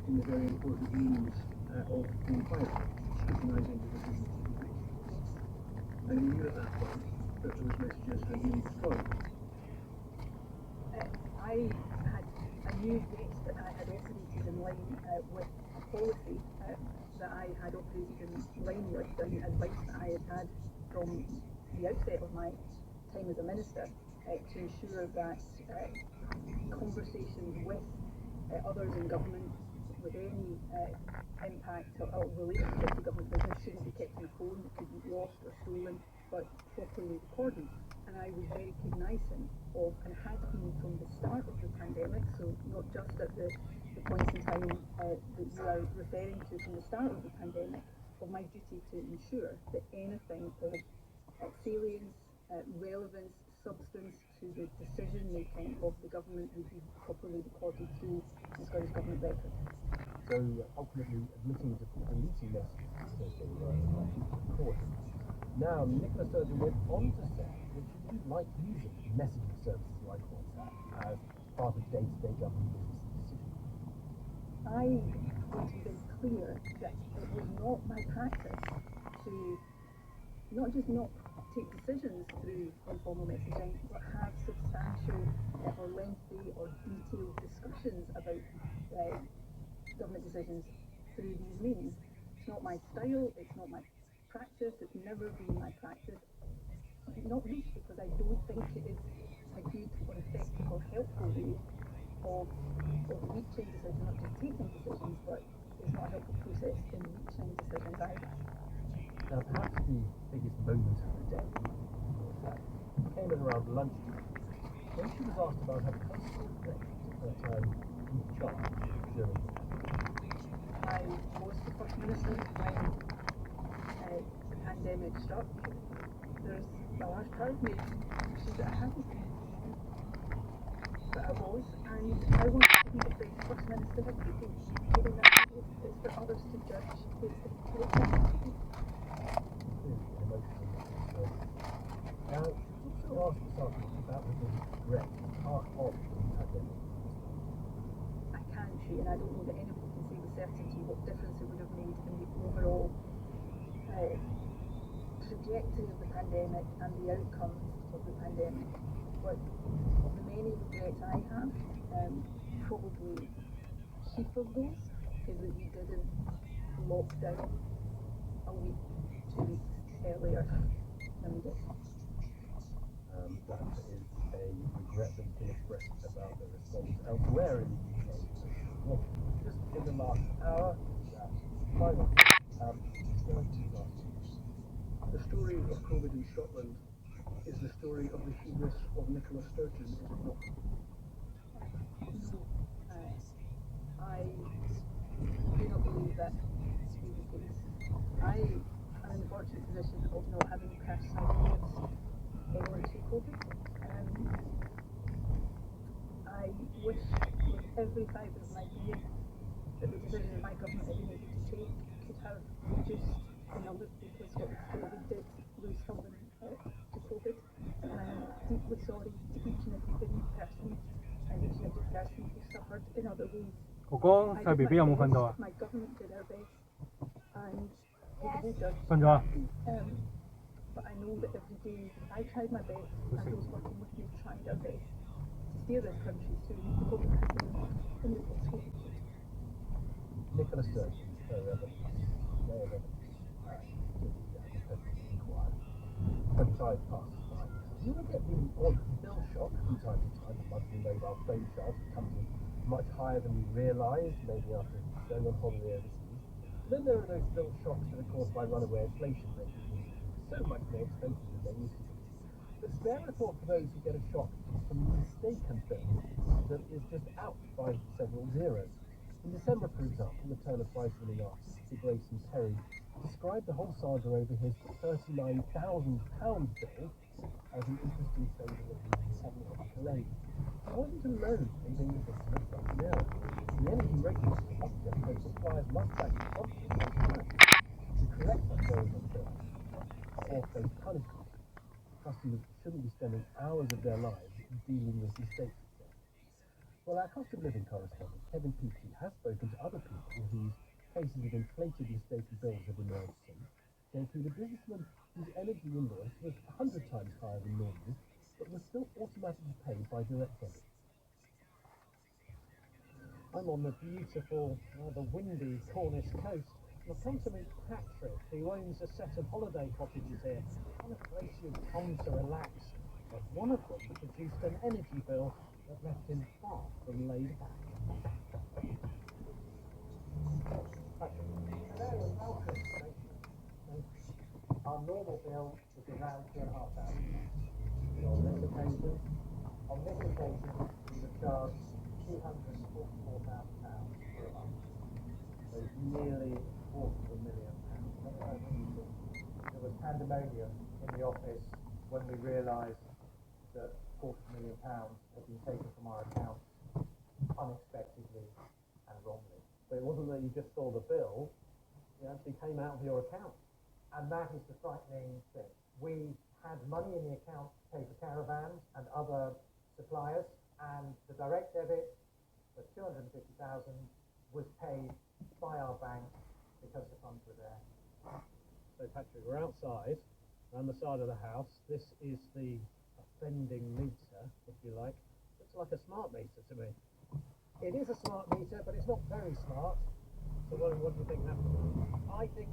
[SPEAKER 10] in the very important means of the inquiry, scrutinising the decisions that you make. And you knew at that point that those messages had been destroyed.
[SPEAKER 2] I knew, yes, that I had operated in line with a policy that I had operated in line with, and advice that I had from the outset of my time as a minister to ensure that conversations with others in government with any impact or relationship to government business shouldn't be kept on the phone, it could be lost or stolen, but properly recorded. And I was very cognisant of, and had been from the start of the pandemic, so not just at the points in time that you are referring to from the start of the pandemic, of my duty to ensure that anything of salience, relevance, substance to the decision making of the government would be properly recorded through the Scottish Government record.
[SPEAKER 9] So ultimately admitting to deleting messages because they were recorded. Now, Nicola Sturgeon went on to say that she didn't like using messaging services like WhatsApp as part of day-to-day government business decisions.
[SPEAKER 2] I want to be very clear that it was not my practice to not just not take decisions through informal messaging, but have substantial or lengthy or detailed discussions about government decisions through these means. It's not my style, it's not my practice, it's never been my practice, not least because I don't think it is a good or effective or helpful way of reaching decisions, not just taking decisions, but it's not a helpful process in reaching decisions either.
[SPEAKER 9] Now, perhaps the biggest moment of the day came at around lunchtime, when she was asked about her personal reflections of her time in charge during the pandemic.
[SPEAKER 2] I was the First Minister when the pandemic struck. There's a large crowd of me that I hadn't been, but I was, and I wanted to be the best First Minister I could be, given that it's for others to judge.
[SPEAKER 9] Now, she also asked herself about the regret part of the pandemic.
[SPEAKER 2] I can't see, and I don't know that anybody can say with certainty what difference it would have made in the overall trajectory of the pandemic and the outcomes of the pandemic. But of the many regrets I have, probably chief of those is that we didn't lock down a week, 2 weeks earlier than we did.
[SPEAKER 9] That is a regret that you can express about the response elsewhere in the UK. Well, just in the last hour, final
[SPEAKER 10] the story of COVID in Scotland is the story of the hubris of Nicola Sturgeon, is it not?
[SPEAKER 5] I do not believe that to be the case. I am in the fortunate position of not having personally lived anyone to COVID. I wish with every fibre of my being that the decisions my government had been able to take could have reduced the number of people in Scotland who did lose someone to COVID. And I am deeply sorry to each and every bereaved person and each and every person who suffered in other ways.
[SPEAKER 6] 哥哥細 B B 有冇瞓到啊？
[SPEAKER 5] My government did our best and we did
[SPEAKER 6] 瞓咗啊？
[SPEAKER 5] but I know that every day I tried my best and those working with me tried our best to steer this country through the COVID pandemic in the best way we could.
[SPEAKER 9] Nicola Sturgeon, Mayor of inquiry. 25 past 5. You will get the odd bill shock from time to time, a monthly mobile phone charge that comes in much higher than we realise, maybe after going on holiday overseas. Then there are those bill shocks that are caused by runaway inflation, making things so much more expensive than they used to be. But spare a thought for those who get a shock from the mistaken bill that is just out by several zeros. In December, for example, the Turner Prize-winning artist, Sir Grayson Perry, described the whole saga over his £39,000 bill as an interesting favour that he was technological aid. He wasn't alone in being the victim of such an error. The energy regulatory officer said suppliers must act promptly to correct such errors on bills or face punishment. Customers shouldn't be spending hours of their lives dealing with mistakes. Well, our cost of living correspondent, Kevin Peachey, has spoken to other people whose cases of inflated mistaken bills have emerged since. They include a businessman whose energy invoice was 100 times higher than normal, but was still automatically paid by direct debit.
[SPEAKER 17] I'm on the beautiful, rather windy Cornish coast. I've come to meet Patrick, who owns a set of holiday cottages here. On a place you'd come to relax, but one of them produced an energy bill that left him far from laid back. Patrick.
[SPEAKER 11] Hello, welcome. Thank you. Our normal bill is around £2,500. On this occasion, we were charged £244,000 for a month. So nearly £250,000. There was pandemonium in the office when we realised that £250,000 had been taken from our accounts unexpectedly and wrongly. So it wasn't that you just saw the bill, it actually came out of your account. And that is the frightening thing. We had money in the account to pay for caravans and other suppliers, and the direct debit for £250,000 was paid by our bank because the funds were there.
[SPEAKER 17] So Patrick, we're outside, around the side of the house. This is the offending meter, if you like. Looks like a smart meter to me.
[SPEAKER 11] It is a smart meter, but it's not very smart.
[SPEAKER 17] So what do you think happened?
[SPEAKER 11] I think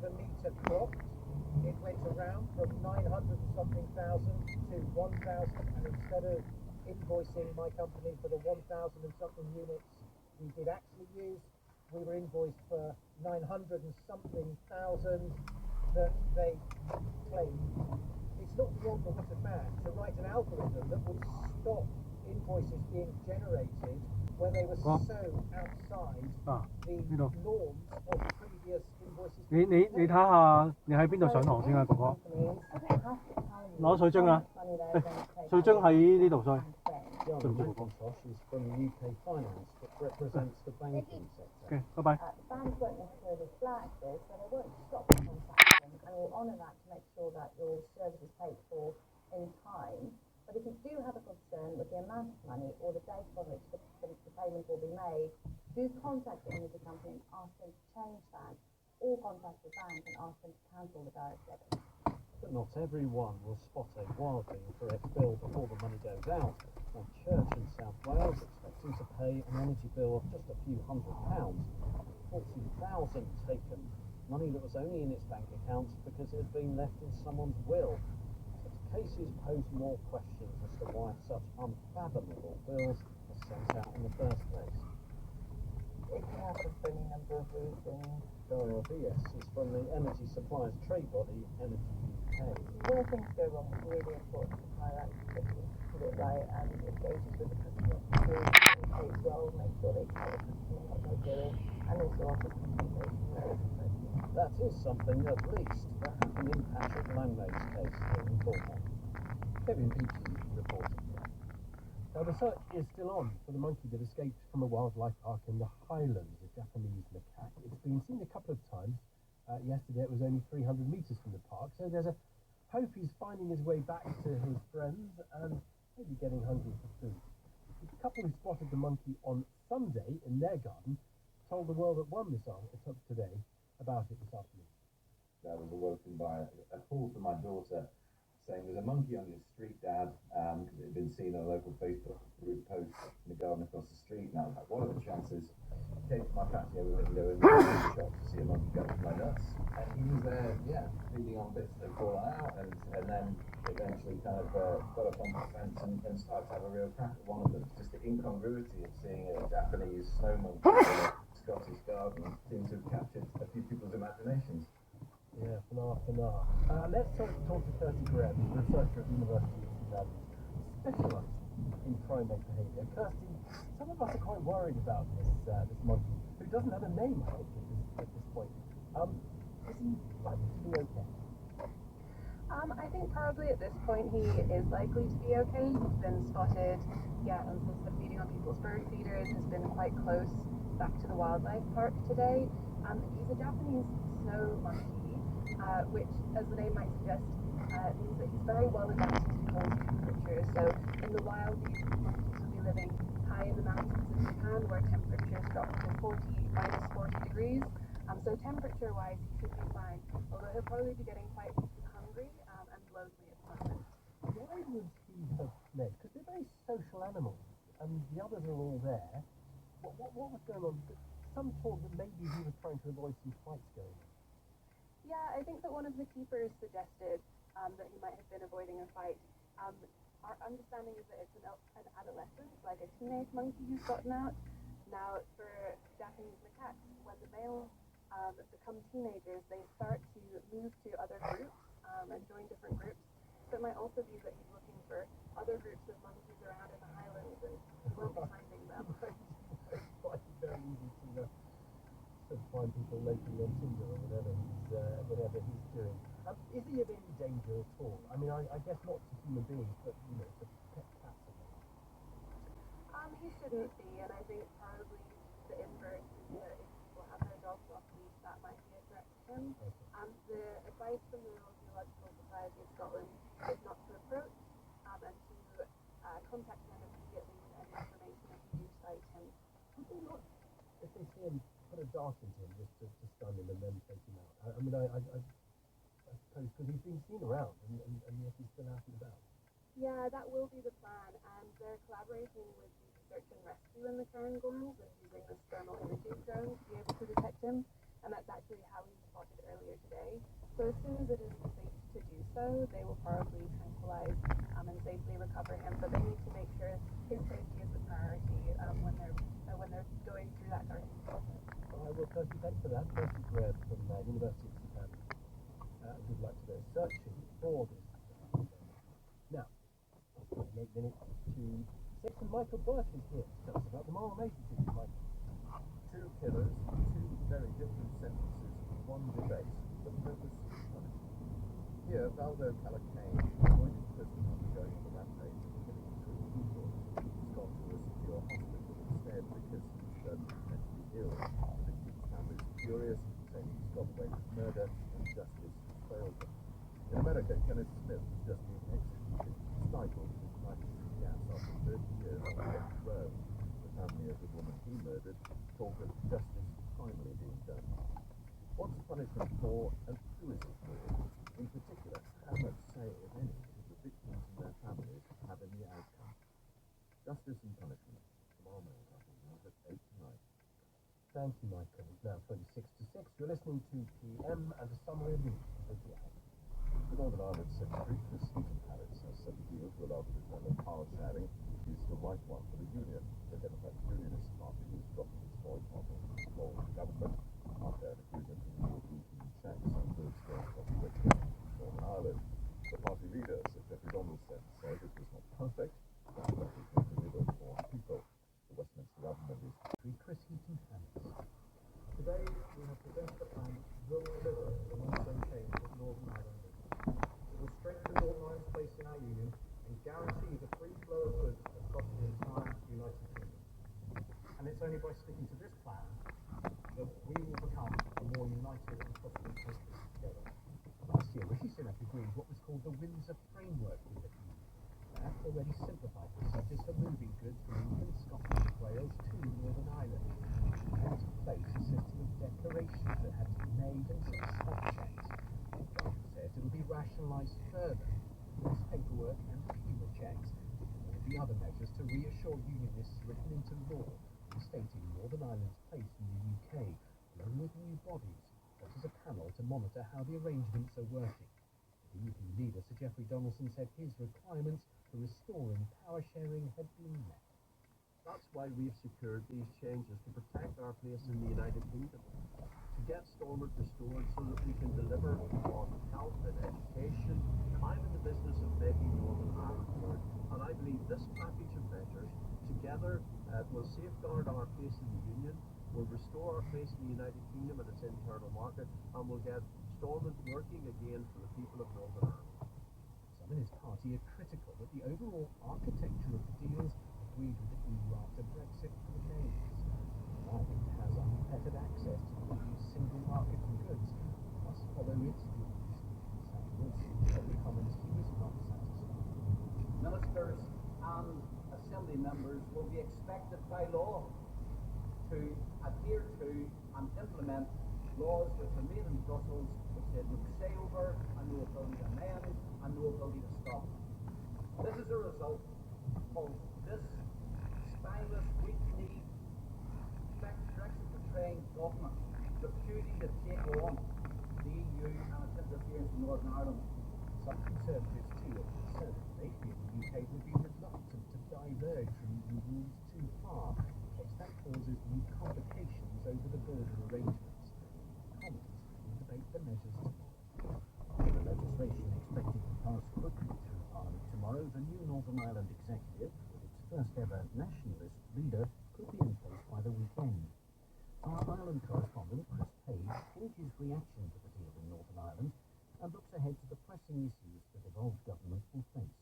[SPEAKER 11] the meter dropped. It went around from 900 and something thousand to 1,000, and instead of invoicing my company for the 1,000 and something units we did actually use, we were invoiced for 900 and something thousand that they claimed. It's not beyond the wit of man to write an algorithm that would stop invoices being generated where they were so outside the norms of previous invoices.
[SPEAKER 6] 你睇下你喺邊度上堂先啊，哥哥？攞水樽啊！水樽喺呢度衰。對唔住，哥哥。
[SPEAKER 7] is from UK Finance that represents the banking sector.
[SPEAKER 6] Okay, bye-bye.
[SPEAKER 2] Banks won't necessarily flag this, so they won't stop the transaction, and we'll honour that to make sure that your service is paid for in time. But if you do have a concern with the amount of money or the date on which the payment will be made, do contact the energy company and ask them to change that, or contact the bank and ask them to cancel the direct debit.
[SPEAKER 7] But not everyone will spot a wildly incorrect bill before the money goes out. One church in South Wales expecting to pay an energy bill of just a few £100, £40,000 taken, money that was only in its bank account because it had been left in someone's will. Such cases pose more questions as to why such unfathomable bills are sent out in the first place.
[SPEAKER 4] It can happen for any number of reasons.
[SPEAKER 17] RRBS is from the Energy Suppliers Trade Body, Energy UK.
[SPEAKER 2] Where things go wrong, it's really important to highlight quickly, get it right, and engages with the customer to communicate well, make sure they tell the customer what they're doing, and also offers compensation where it's appropriate.
[SPEAKER 9] That is something, at least, that happened in Patrick Langmay's case here in Cornwall. Kevin Beattie reporting. Now, the search is still on for the monkey that escaped from a wildlife park in the Highlands, a Japanese macaque. It's been seen a couple of times. Yesterday it was only 300 metres from the park, so there's a hope he's finding his way back to his friends and maybe getting hungry for food. The couple who spotted the monkey on Sunday in their garden told the World at One today about it this afternoon.
[SPEAKER 18] I was awoken by a call from my daughter saying there's a monkey on your street, Dad, because it had been seen on a local Facebook group post in the garden across the street. And I was like, what are the chances? Came to my patio window in the shop to see a monkey go for my nuts. And he was there, feeding on bits that had fallen out, and then eventually kind of got up on the fence and started to have a real crack at one of them. Just the incongruity of seeing a Japanese snow monkey in a Scottish garden seems to have captured a few people's imaginations.
[SPEAKER 9] Yeah, phenomena. Let's talk to Kirsty Graham, researcher at the University of London, specialised in primate behaviour. Kirsty, some of us are quite worried about this monkey, who doesn't have a name, I think, at this point. Is he likely to be okay?
[SPEAKER 2] I think probably at this point he is likely to be okay. He's been spotted, as I said, feeding on people's bird feeders, has been quite close back to the wildlife park today. He's a Japanese snow monkey, which, as the name might suggest, means that he's very well adapted to cold temperatures. So in the wild, these monkeys will be living high in the mountains in Japan, where temperatures drop to minus 40 degrees. So temperature-wise, he should be fine, although he'll probably be getting quite hungry and lonely at the moment.
[SPEAKER 9] Why would he have fled? Because they're very social animals, and the others are all there. What was going on? Some thought that maybe he was trying to avoid some fights going on.
[SPEAKER 2] Yeah, I think that one of the keepers suggested that he might have been avoiding a fight. Our understanding is that it's an adolescent, like a teenage monkey who's gotten out. Now, for Japanese macaques, when the males become teenagers, they start to move to other groups and join different groups. So it might also be that he's looking for other groups of monkeys around in the Highlands and he won't be finding them.
[SPEAKER 9] It's quite very easy to find people locally on Tinder or whatever he's doing. Is he of any danger at all? I mean, I guess not to human beings, but to pet cats.
[SPEAKER 2] He shouldn't be, and I think probably the inverse is that if people have their dogs off leash, that might be a threat to him. The advice from the Royal Zoological Society of Scotland is not to approach and to contact them immediately with any information if you do sight him.
[SPEAKER 9] Would they not, if they see him, put a dart into him just to stun him and then take him out? I mean, I suppose because he's been seen around and yet he's still out and about.
[SPEAKER 2] Yeah, that will be the plan, and they're collaborating with the search and rescue in the Cairngorms and using this thermal imaging drone to be able to detect him, and that's actually how he was spotted earlier today. So as soon as it is safe to do so, they will probably tranquilize and safely recover him, but they need to make sure his safety is the priority when they're going through that dark process.
[SPEAKER 9] All right, well, Kirsty, thanks for that. Kirsty Graham from University of Japan. Good luck to those searching for this. Now, 8 minutes to 6, and Michael Burke is here to tell us about the moral major team. Michael.
[SPEAKER 8] Two killers, two very different sentences, one debate, the purpose of punishment. Here, Valdo Calacane, avoided prison after going on a rampage and killing 3 people, was gone to a secure hospital instead because he was mentally ill. The victim's family is furious, saying he's got away with murder and justice failed them. In America, Kenneth Smith has just been executed, stifled in his life gas after 30 years on death row. The family of the woman he murdered talk of justice finally being done. What's the punishment for, and who is it for? In particular, how much say, if any, do the victims and their families have in the outcome? Justice and punishment. Tomorrow night, I think, at 8 tonight.
[SPEAKER 9] Thank you, Michael. It's now 26 to 6. You're listening to PM and a summary of news as the hour.
[SPEAKER 8] The Northern Ireland Secretary for Stephen Harris has set a deal to allow the return of power sharing, which is the right one for the Union. The Democratic Unionist Party is dropping its boycott of small government after an agreement
[SPEAKER 9] already simplified procedures for moving goods from England, Scotland, and Wales to Northern Ireland. It had in place a system of declarations that had to be made and some spot checks. The government says it will be rationalised further, less paperwork and fewer checks. There will be other measures to reassure unionists written into law, stating Northern Ireland's place in the UK, along with new bodies, such as a panel to monitor how the arrangements are working. The UK leader, Sir Geoffrey Donaldson, said his requirements for restoring power sharing had been met. That's why we've secured these changes to protect our place in the United Kingdom, to get Stormont restored so that we can deliver on health and education. I'm in the business of making Northern Ireland work, and I believe this package of measures together will safeguard our place in the Union, will restore our place in the United Kingdom and its internal market, and will get Stormont working again for the people of Northern Ireland. Some in his party are critical that the overall architecture of the deals agreed with the EU after Brexit remains. Ireland has unfettered access to the EU's single market for goods, must follow its rules. Sam Wilson told the Commons he was not satisfied.
[SPEAKER 19] Ministers and Assembly members will be expected by law to adhere to and implement laws which are made in Brussels, which they would say over and no ability to amend and no ability to stop. This is a result of this spineless, weak-kneed, Brexit-betraying government refusing to take on the EU and its interference in Northern Ireland.
[SPEAKER 9] Some Conservatives too are concerned they feel the UK will be reluctant to diverge from EU rules too far, in case that causes new complications over the border arrangements. Commons will debate the measures tomorrow.
[SPEAKER 20] The legislation expected to pass quickly through Parliament tomorrow, the new Northern Ireland Executive, with its first ever nationalist leader, could be in place by the weekend. Our Ireland correspondent, Chris Page, gave his reaction to the deal in Northern Ireland and looks ahead to the pressing issues the devolved government will face.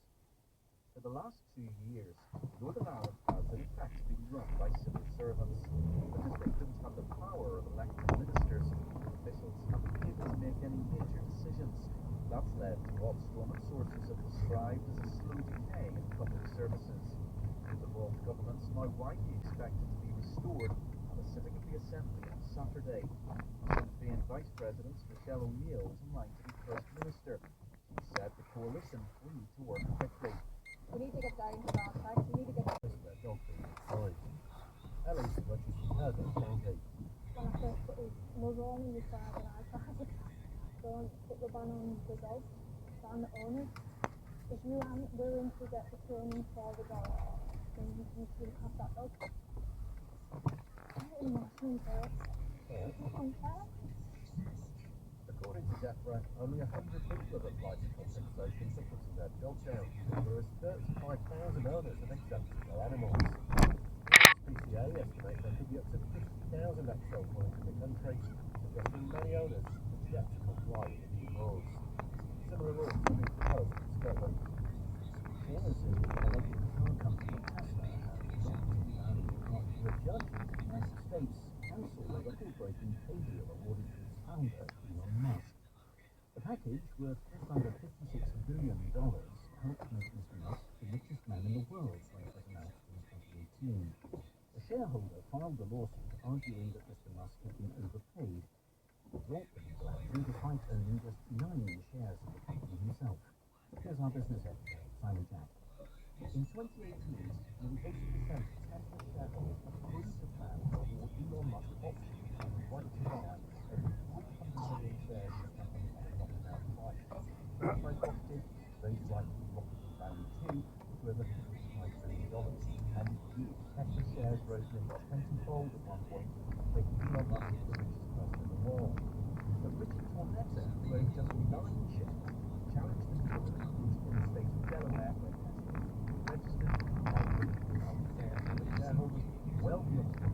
[SPEAKER 16] For the last 2 years, Northern Ireland has in fact been run by civil servants. Because they don't have the power of elected ministers, officials haven't been able to make any major decisions. That's led to what Stormont sources have described as a slow decay in public services. The devolved government's now widely expected to be restored at a sitting of the Assembly on Saturday. Sinn Féin Vice President Michelle O'Neill is in line to be First Minister. She said the coalition will need to work quickly.
[SPEAKER 5] We need to get down to that fact. We need to get
[SPEAKER 9] Ellie's what you heard of Shanghai.
[SPEAKER 5] when I first put it was on in the side and I tried don't put the ban on the dog, ban the owners. If you aren't willing to get the training for the dog, then you should have that dog. I don't emotionally hurt. It's not unfair.
[SPEAKER 9] According to DEFRA, only 100 people have applied for compensation for putting their dog down, whereas 35,000 owners have accepted their animals. PCA estimates there could be up to 50,000 ex-dog owners in the country, suggesting many owners have yet to comply with the new rules. Similar rules have been proposed in Scotland.
[SPEAKER 20] Shares in the electric car company Tesla have accepted after a judge in the United States cancelled a record-breaking pay deal awarded to its founder, Elon Musk. The package, worth just under $56 billion, helped make Mr. Musk the richest man in the world when it was announced in 2018. The shareholder filed the lawsuit arguing that Mr. Musk had been overpaid. He brought the legal action despite owning just 9 shares of the company himself. Here's our business editor, Simon Jack. In 2018, nearly 80% of Tesla shareholders approved the plan to award Elon Musk options on the right to buy over 500 million shares in the company at a knockdown price. Tesla profited, those likely rocketed value too, to over $55 billion. And indeed, Tesla shares rose nearly 20-fold at one point, making Elon Musk the richest person in the world. But Richard Tornetta, who owned just 9 shares, challenged the deal in the state of Delaware, where Tesla is registered by the shareholders well beyond the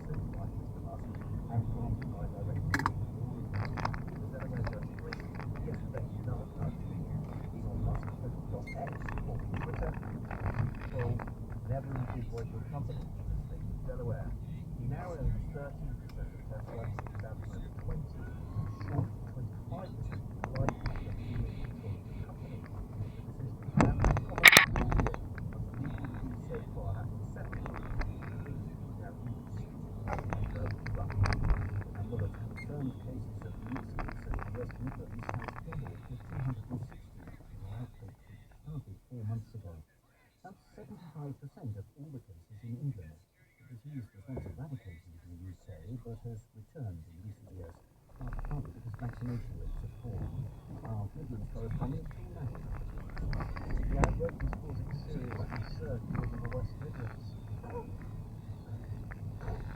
[SPEAKER 20] certified Mr. Musk and granted by directors. The Delaware judge agreed yesterday another judge. Elon Musk posted on X, or Twitter, control never did work with company in the state of Delaware. He now owns 13% of Tesla, down from 20, short 25% of life, and he controls the company. The decision with 260 in an outbreak which started 4 months ago. That's 75% of all the cases in England. The disease was once eradicated in the UK, but has returned in recent years, partly because vaccination rates have fallen. Our Midlands correspondent, Paul Nash.
[SPEAKER 17] The outbreak is causing serious concern here in the West Midlands.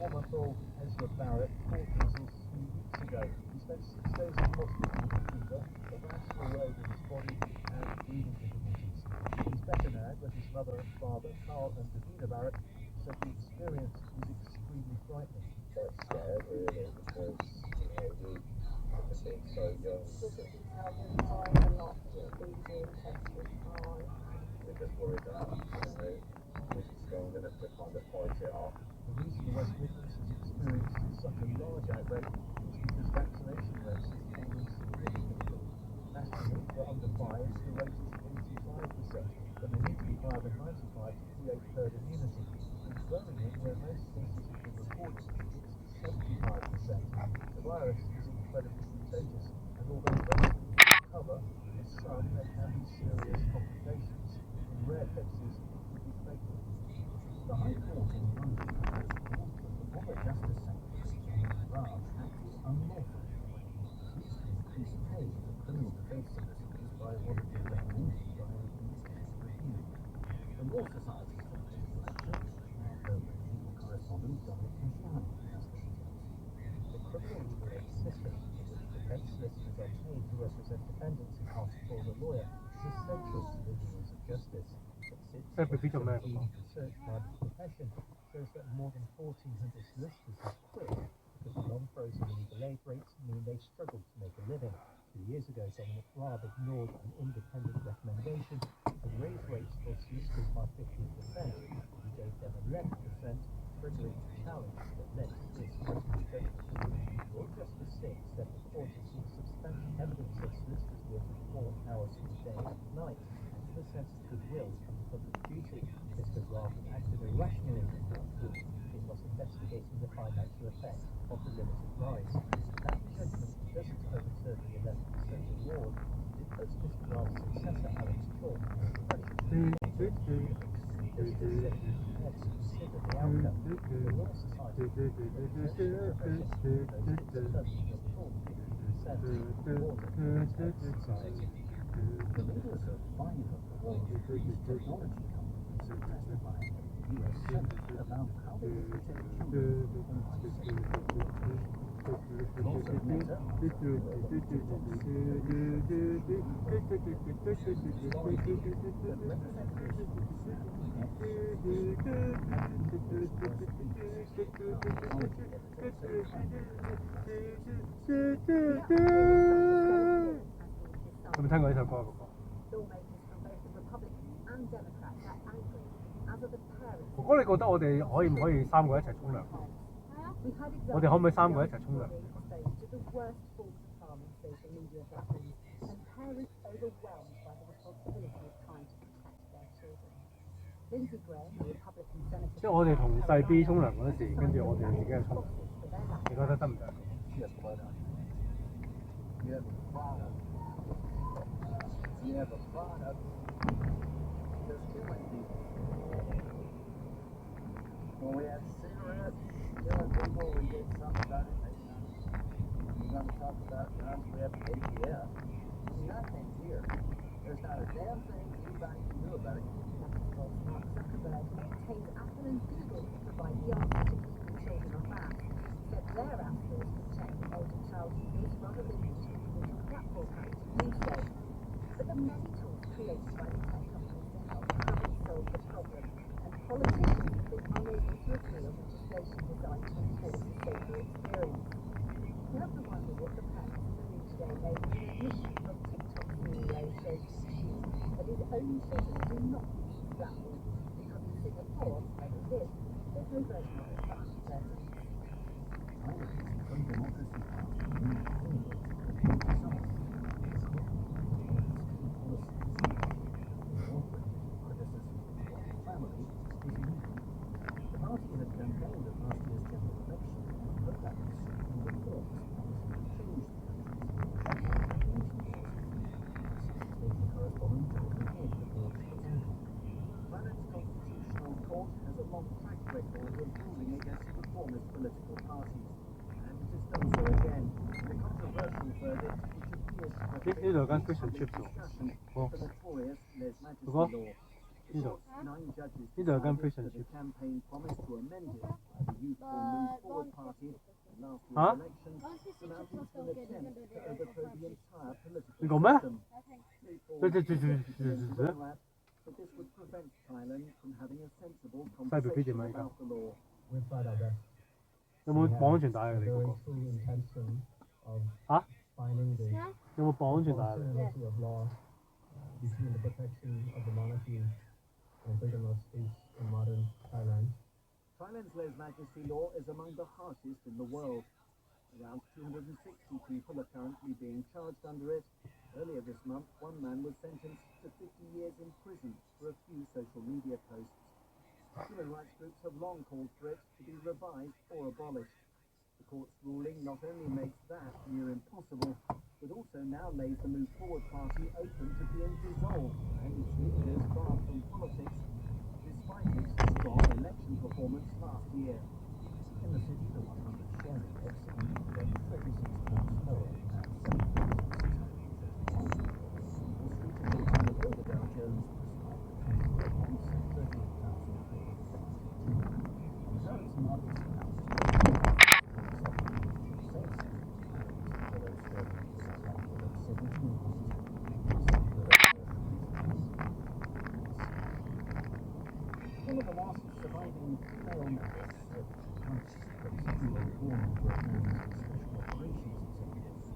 [SPEAKER 17] 4-month-old Ezra Barrett caught measles 3 weeks ago. He spent 6 days in hospital with fever, a rash all over his body, and breathing difficulties. He's better now, but his mother and father, Carl and Davina Barrett, said the experience was extremely frightening.
[SPEAKER 8] Quite scared, really, because with being so young, we're just worried that is he strong enough to kind of fight it off.
[SPEAKER 17] The reason the West Midlands has experienced such a large outbreak is because vaccination rates have fallen significantly. Nationally, for under 5s, the rate is 85%, but they need to be higher than 95 to create herd immunity. In Birmingham, where most cases have been reported, it's 75%. The virus is incredibly contagious, and although most people recover, in some there can be serious complications. In rare cases, it could be fatal.
[SPEAKER 20] The High Court in London has ruled that the former Justice Secretary James Raj acted unlawfully. He refused to increase pay for criminal defence solicitors by what had been recommended by an independent review. The Law Society's complaint was approved. Our legal correspondent Dominic Casciani has the details.
[SPEAKER 17] The criminal legal aid system, in which defence solicitors are paid to represent defendants in court for a lawyer, is essential to the rules of justice. Research by the profession shows that more than 1,400 solicitors have quit because non-frozen legal aid rates mean they struggle to make a living. 2 years ago, Dominic Raab ignored an independent recommendation to raise rates for solicitors by 15%. He gave them 11%, triggering a challenge that led to this present judgment. Lord Justice Singh said the court has seen substantial evidence that solicitors work 4 hours a day and night, and to the sense of goodwill and public duty. Mr. Raab acted irrationally in court, in was investigating the financial effect of the limited rise. That judgment doesn't overturn the 11% award. It puts Mr. Raab's successor, Alex Chalk, under pressure. Does this set you prepared to consider the outcome? The Law Society profession of full 50% order to society.
[SPEAKER 20] The leaders of 5 of the world's biggest technology companies are testifying at the US Senate about how they will protect children from life-saving Also, Meta
[SPEAKER 6] 有冇聽過呢首歌嗰個？
[SPEAKER 2] Lawmakers from both the Republicans and Democrats are angry, as are the parents.
[SPEAKER 6] 哥哥，你覺得我哋可唔可以3個一齊沖涼？
[SPEAKER 2] We've had
[SPEAKER 6] 我哋可唔可以3個一齊沖涼？
[SPEAKER 2] exposed to the worst forms of harm in social media platforms, and parents overwhelmed by the responsibility of trying to protect their children. Lindsey Graham, a Republican senator,
[SPEAKER 6] 即係我哋同細 B 沖涼嗰陣時，跟住我哋自己去沖涼，你覺得得唔得？
[SPEAKER 8] Yes, why not? You have a product. You have a product. There's too many people. When we had cigarettes, killing people, we did something about it. You're going to talk about guns, we have ATF. Nothing here. There's not a damn thing anybody can do about it.
[SPEAKER 2] Mark Zuckerberg, who maintains Apple and Google to provide the answer to keeping children off apps, said their app stores protect older child users rather than use individual platform companies to do so. But the many tools created by the tech companies to help haven't solved the problem, and politicians have been unable to agree on legislation designed to enforce a safer experience. You have to wonder what the parents in the news today made of the admission of TikTok CEO Shou Zi that his own children do not use the platform because in Singapore, like this, there's no version of it for undetermined.
[SPEAKER 20] legitimate political parties, and it has done so again in a controversial verdict which appears to have
[SPEAKER 6] 呢度有間 fish and
[SPEAKER 20] public
[SPEAKER 6] chips
[SPEAKER 20] discussion
[SPEAKER 6] 喎。
[SPEAKER 20] of the notorious Les Majesty
[SPEAKER 6] 嗰個
[SPEAKER 20] law. The
[SPEAKER 6] 呢度
[SPEAKER 20] court's 9 judges
[SPEAKER 6] 呢度有間
[SPEAKER 20] decided
[SPEAKER 6] fish and
[SPEAKER 20] that a
[SPEAKER 6] chips。
[SPEAKER 20] campaign promised to amend it by the youthful Move Forward Party in last year's
[SPEAKER 6] Huh?
[SPEAKER 20] election amounted to an attempt to overthrow the entire political
[SPEAKER 6] 你講咩？
[SPEAKER 20] system. Move Forward claimed that this would prevent Thailand from having a sensible conversation about the law.
[SPEAKER 3] We've tried our best.
[SPEAKER 6] 有冇綁安全帶啊？你嗰
[SPEAKER 3] Very
[SPEAKER 6] 個
[SPEAKER 3] true intention of
[SPEAKER 6] 嚇？
[SPEAKER 3] finding the
[SPEAKER 6] 有冇綁安全帶啊？
[SPEAKER 3] proportionality of law between the protection of the monarchy and freedom of speech in modern Thailand.
[SPEAKER 20] Thailand's Les Majesty law is among the harshest in the world. Around 260 people are currently being charged under it. Earlier this month, one man was sentenced to 50 years in prison for a few social media posts. Human rights groups have long called for it to be revised or abolished. The court's ruling not only makes that near impossible, but also now lays the Move Forward Party open to being dissolved and its leaders barred from politics, despite its strong election performance last year. In the city, the 100 share index ended at 36 points lower at 7,631. Wall Street is opening below the Dow Jones despite the 24 points at 38,440. On the currency markets, the pound sterling one of the last surviving female members of once particularly born Vietnam's Special Operations Executive,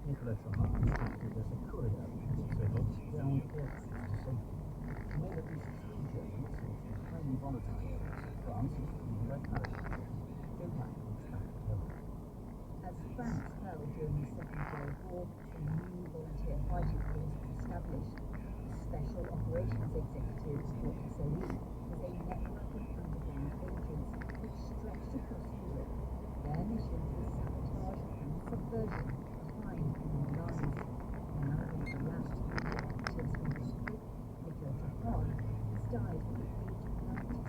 [SPEAKER 20] Nicola Tremont acted as a courier to help ground air troops to safety. She made at least 3 journeys into highly volatile areas of France, including their parachute. Joe Black looks back at her.
[SPEAKER 2] As France fell during the Second World War, a new volunteer fighting force was established. Special Operations Executive, or SOE, was a network of underground agents which stretched across Europe. Their mission was sabotage and subversion of high enemy lines. Now, one of the last major actors in this group, Nicola Tremont, has died at the age of 97.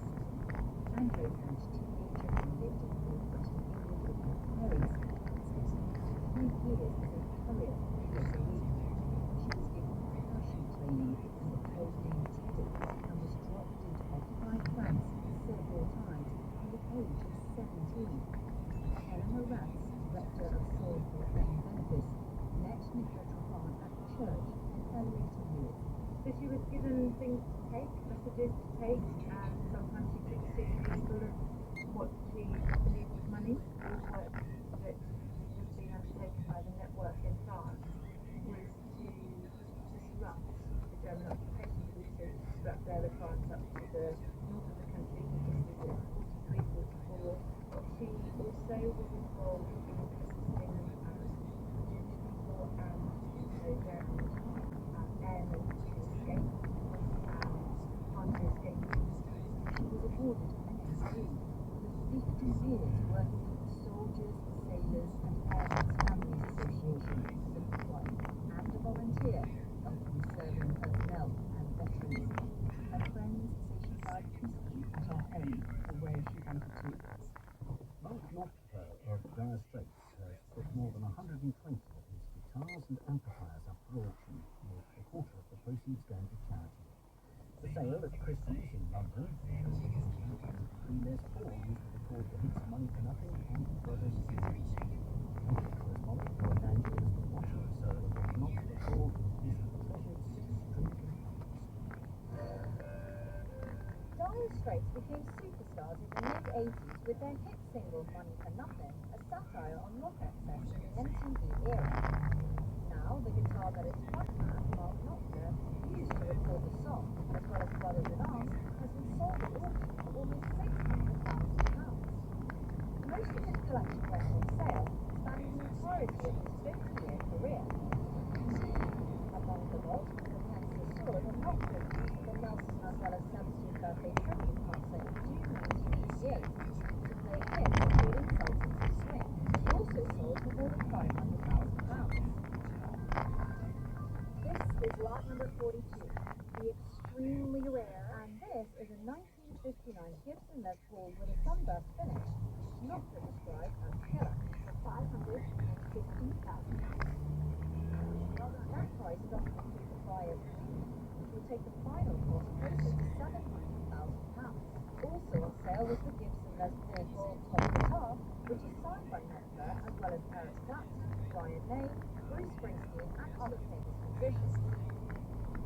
[SPEAKER 2] Anglo-French teenager who lived in northwestern England with her parents spent 3 years as a courier for the SOE. She was given percussion training and the code name Teddy and was dropped into occupied France several times from the age of 17. Eleanor Rance, director of Soul for Aim Benefits, met Nicola Tremont at church in her later years.
[SPEAKER 5] So she was given things to take, messages to take, and sometimes she could see people of what she believed was money, or work that was being undertaken by the network in France was to disrupt the German occupation forces, disrupt their advance up to the north of the country, this was in 43, 44. She also was involved in assisting Jewish people and airmen to escape and to escape.
[SPEAKER 2] She was awarded an MSc with 50 years working for the Soldiers, Sailors and Airmen's Families Association as a midwife and a volunteer, helping serving personnel and veterans. Her friends say she died peacefully at her home, the way she wanted to.
[SPEAKER 20] Mark Knopfler of Dire Straits has put more than 120 of his guitars and amplifiers up for auction, with a quarter of the proceeds going to charity. The sale at Christie's in London features Les Paul used to record the hits Money for Nothing and Brothers Series. Country correspondent Roy Dandy has been watching the sale of what Knopfler called his treasured six-string guitars.
[SPEAKER 2] Dire Straits became superstars in the mid-80s with their hit single Money for Nothing, a satire on rock excess in the MTV era. Now, the guitar that its frontman, Mark Knopfler, used to record the song, as well as Brothers in Arms, has been sold at auction for almost £600,000. Most of his collection went on sale, spanning the entirety of his 50-year career. Among the lot was the Pencil Sword, a Knopfler used for the Nelson Mandela 70th birthday tribute concert in June 1988 to play hits including Sultans of Swing. He also sold for more than £500,000. This is lot number 42, the extremely rare, and this is a 1950 59 Gibson Les Paul with a sunburst finish, not to describe as killer, for £515,000. That price doesn't include the buyer's fee, which will take the final cost closer to £700,000. Also on sale was the Gibson Les Paul Gold Top Guitar, which is signed by Knopfler as well as Paris Jackson, Brian May, Bruce Springsteen and other famous musicians.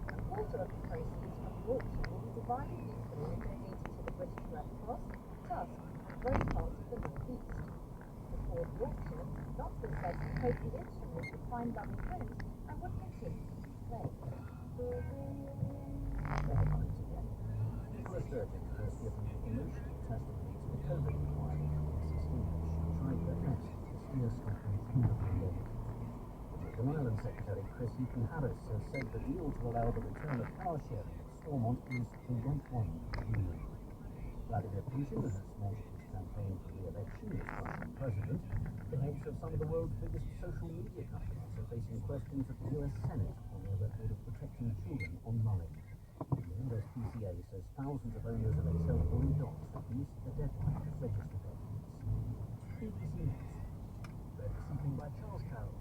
[SPEAKER 2] A quarter of the proceeds from the auction will be divided equally and donated to the British Red Cross, Tusk and Rose Heart of the North East. Before the auction, Knopfler said he hoped the instrument would find loving homes and would continue to be played.
[SPEAKER 20] Nicola Sturgeon has given emotional testimony to the COVID inquiry into Mrs. English, who tried her best to steer Scotland through the pandemic. Northern Ireland Secretary Chris Heaton-Harris has said the deal to allow the return of power sharing at Stormont is the right one for the EU. Vladimir Putin has launched his campaign for re-election as Russian president. The heads of some of the world's biggest social media companies are facing questions at the US Senate on their record of protecting children online. The USPCA says thousands of owners of Excel Blue Dots have missed the deadline to register documents.
[SPEAKER 17] BBC News. Read this evening by Charles Carroll.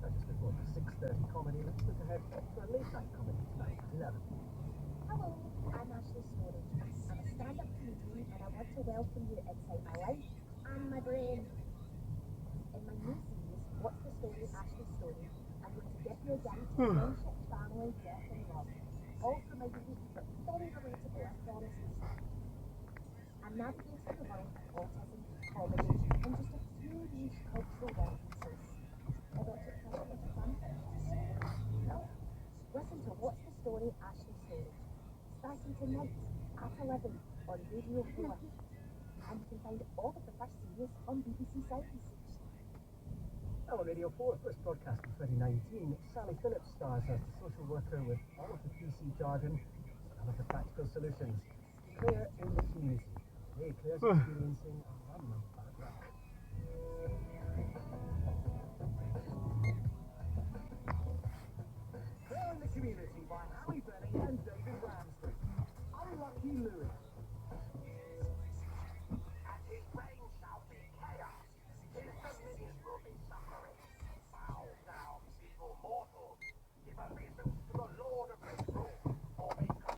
[SPEAKER 17] Just before the 6:30 comedy, let's look ahead to a late night comedy tonight at 11.
[SPEAKER 21] Hello, I'm Ashley Snowden. I'm a stand-up comedian and I want to welcome you inside my life and my brain. In my new series, What's the Story, Ashley's Story, I'm going to dip you again to friendship, family, death and love. All from my unique but very relatable authorities. I'm navigating the world of autism, comedy, and just a few niche cultural references. I thought it was a bit of fun. No? Listen to What's the Story, Ashley's Story, starting tonight at 11 on Radio 4. And you can find all of the first series on BBC Sounds.
[SPEAKER 17] Now on Radio 4, first broadcast in 2019, Sally Phillips stars as the social worker with all of the PC jargon and none of the practical solutions. Claire in the community. Today, Claire's experiencing a run of bad luck. Claire in the Community by Ali Benny and David Ramsey. Unlucky Louis.
[SPEAKER 10] At his reign shall be chaos. His dominion will be suffering. Bow down, evil mortals. Give a reason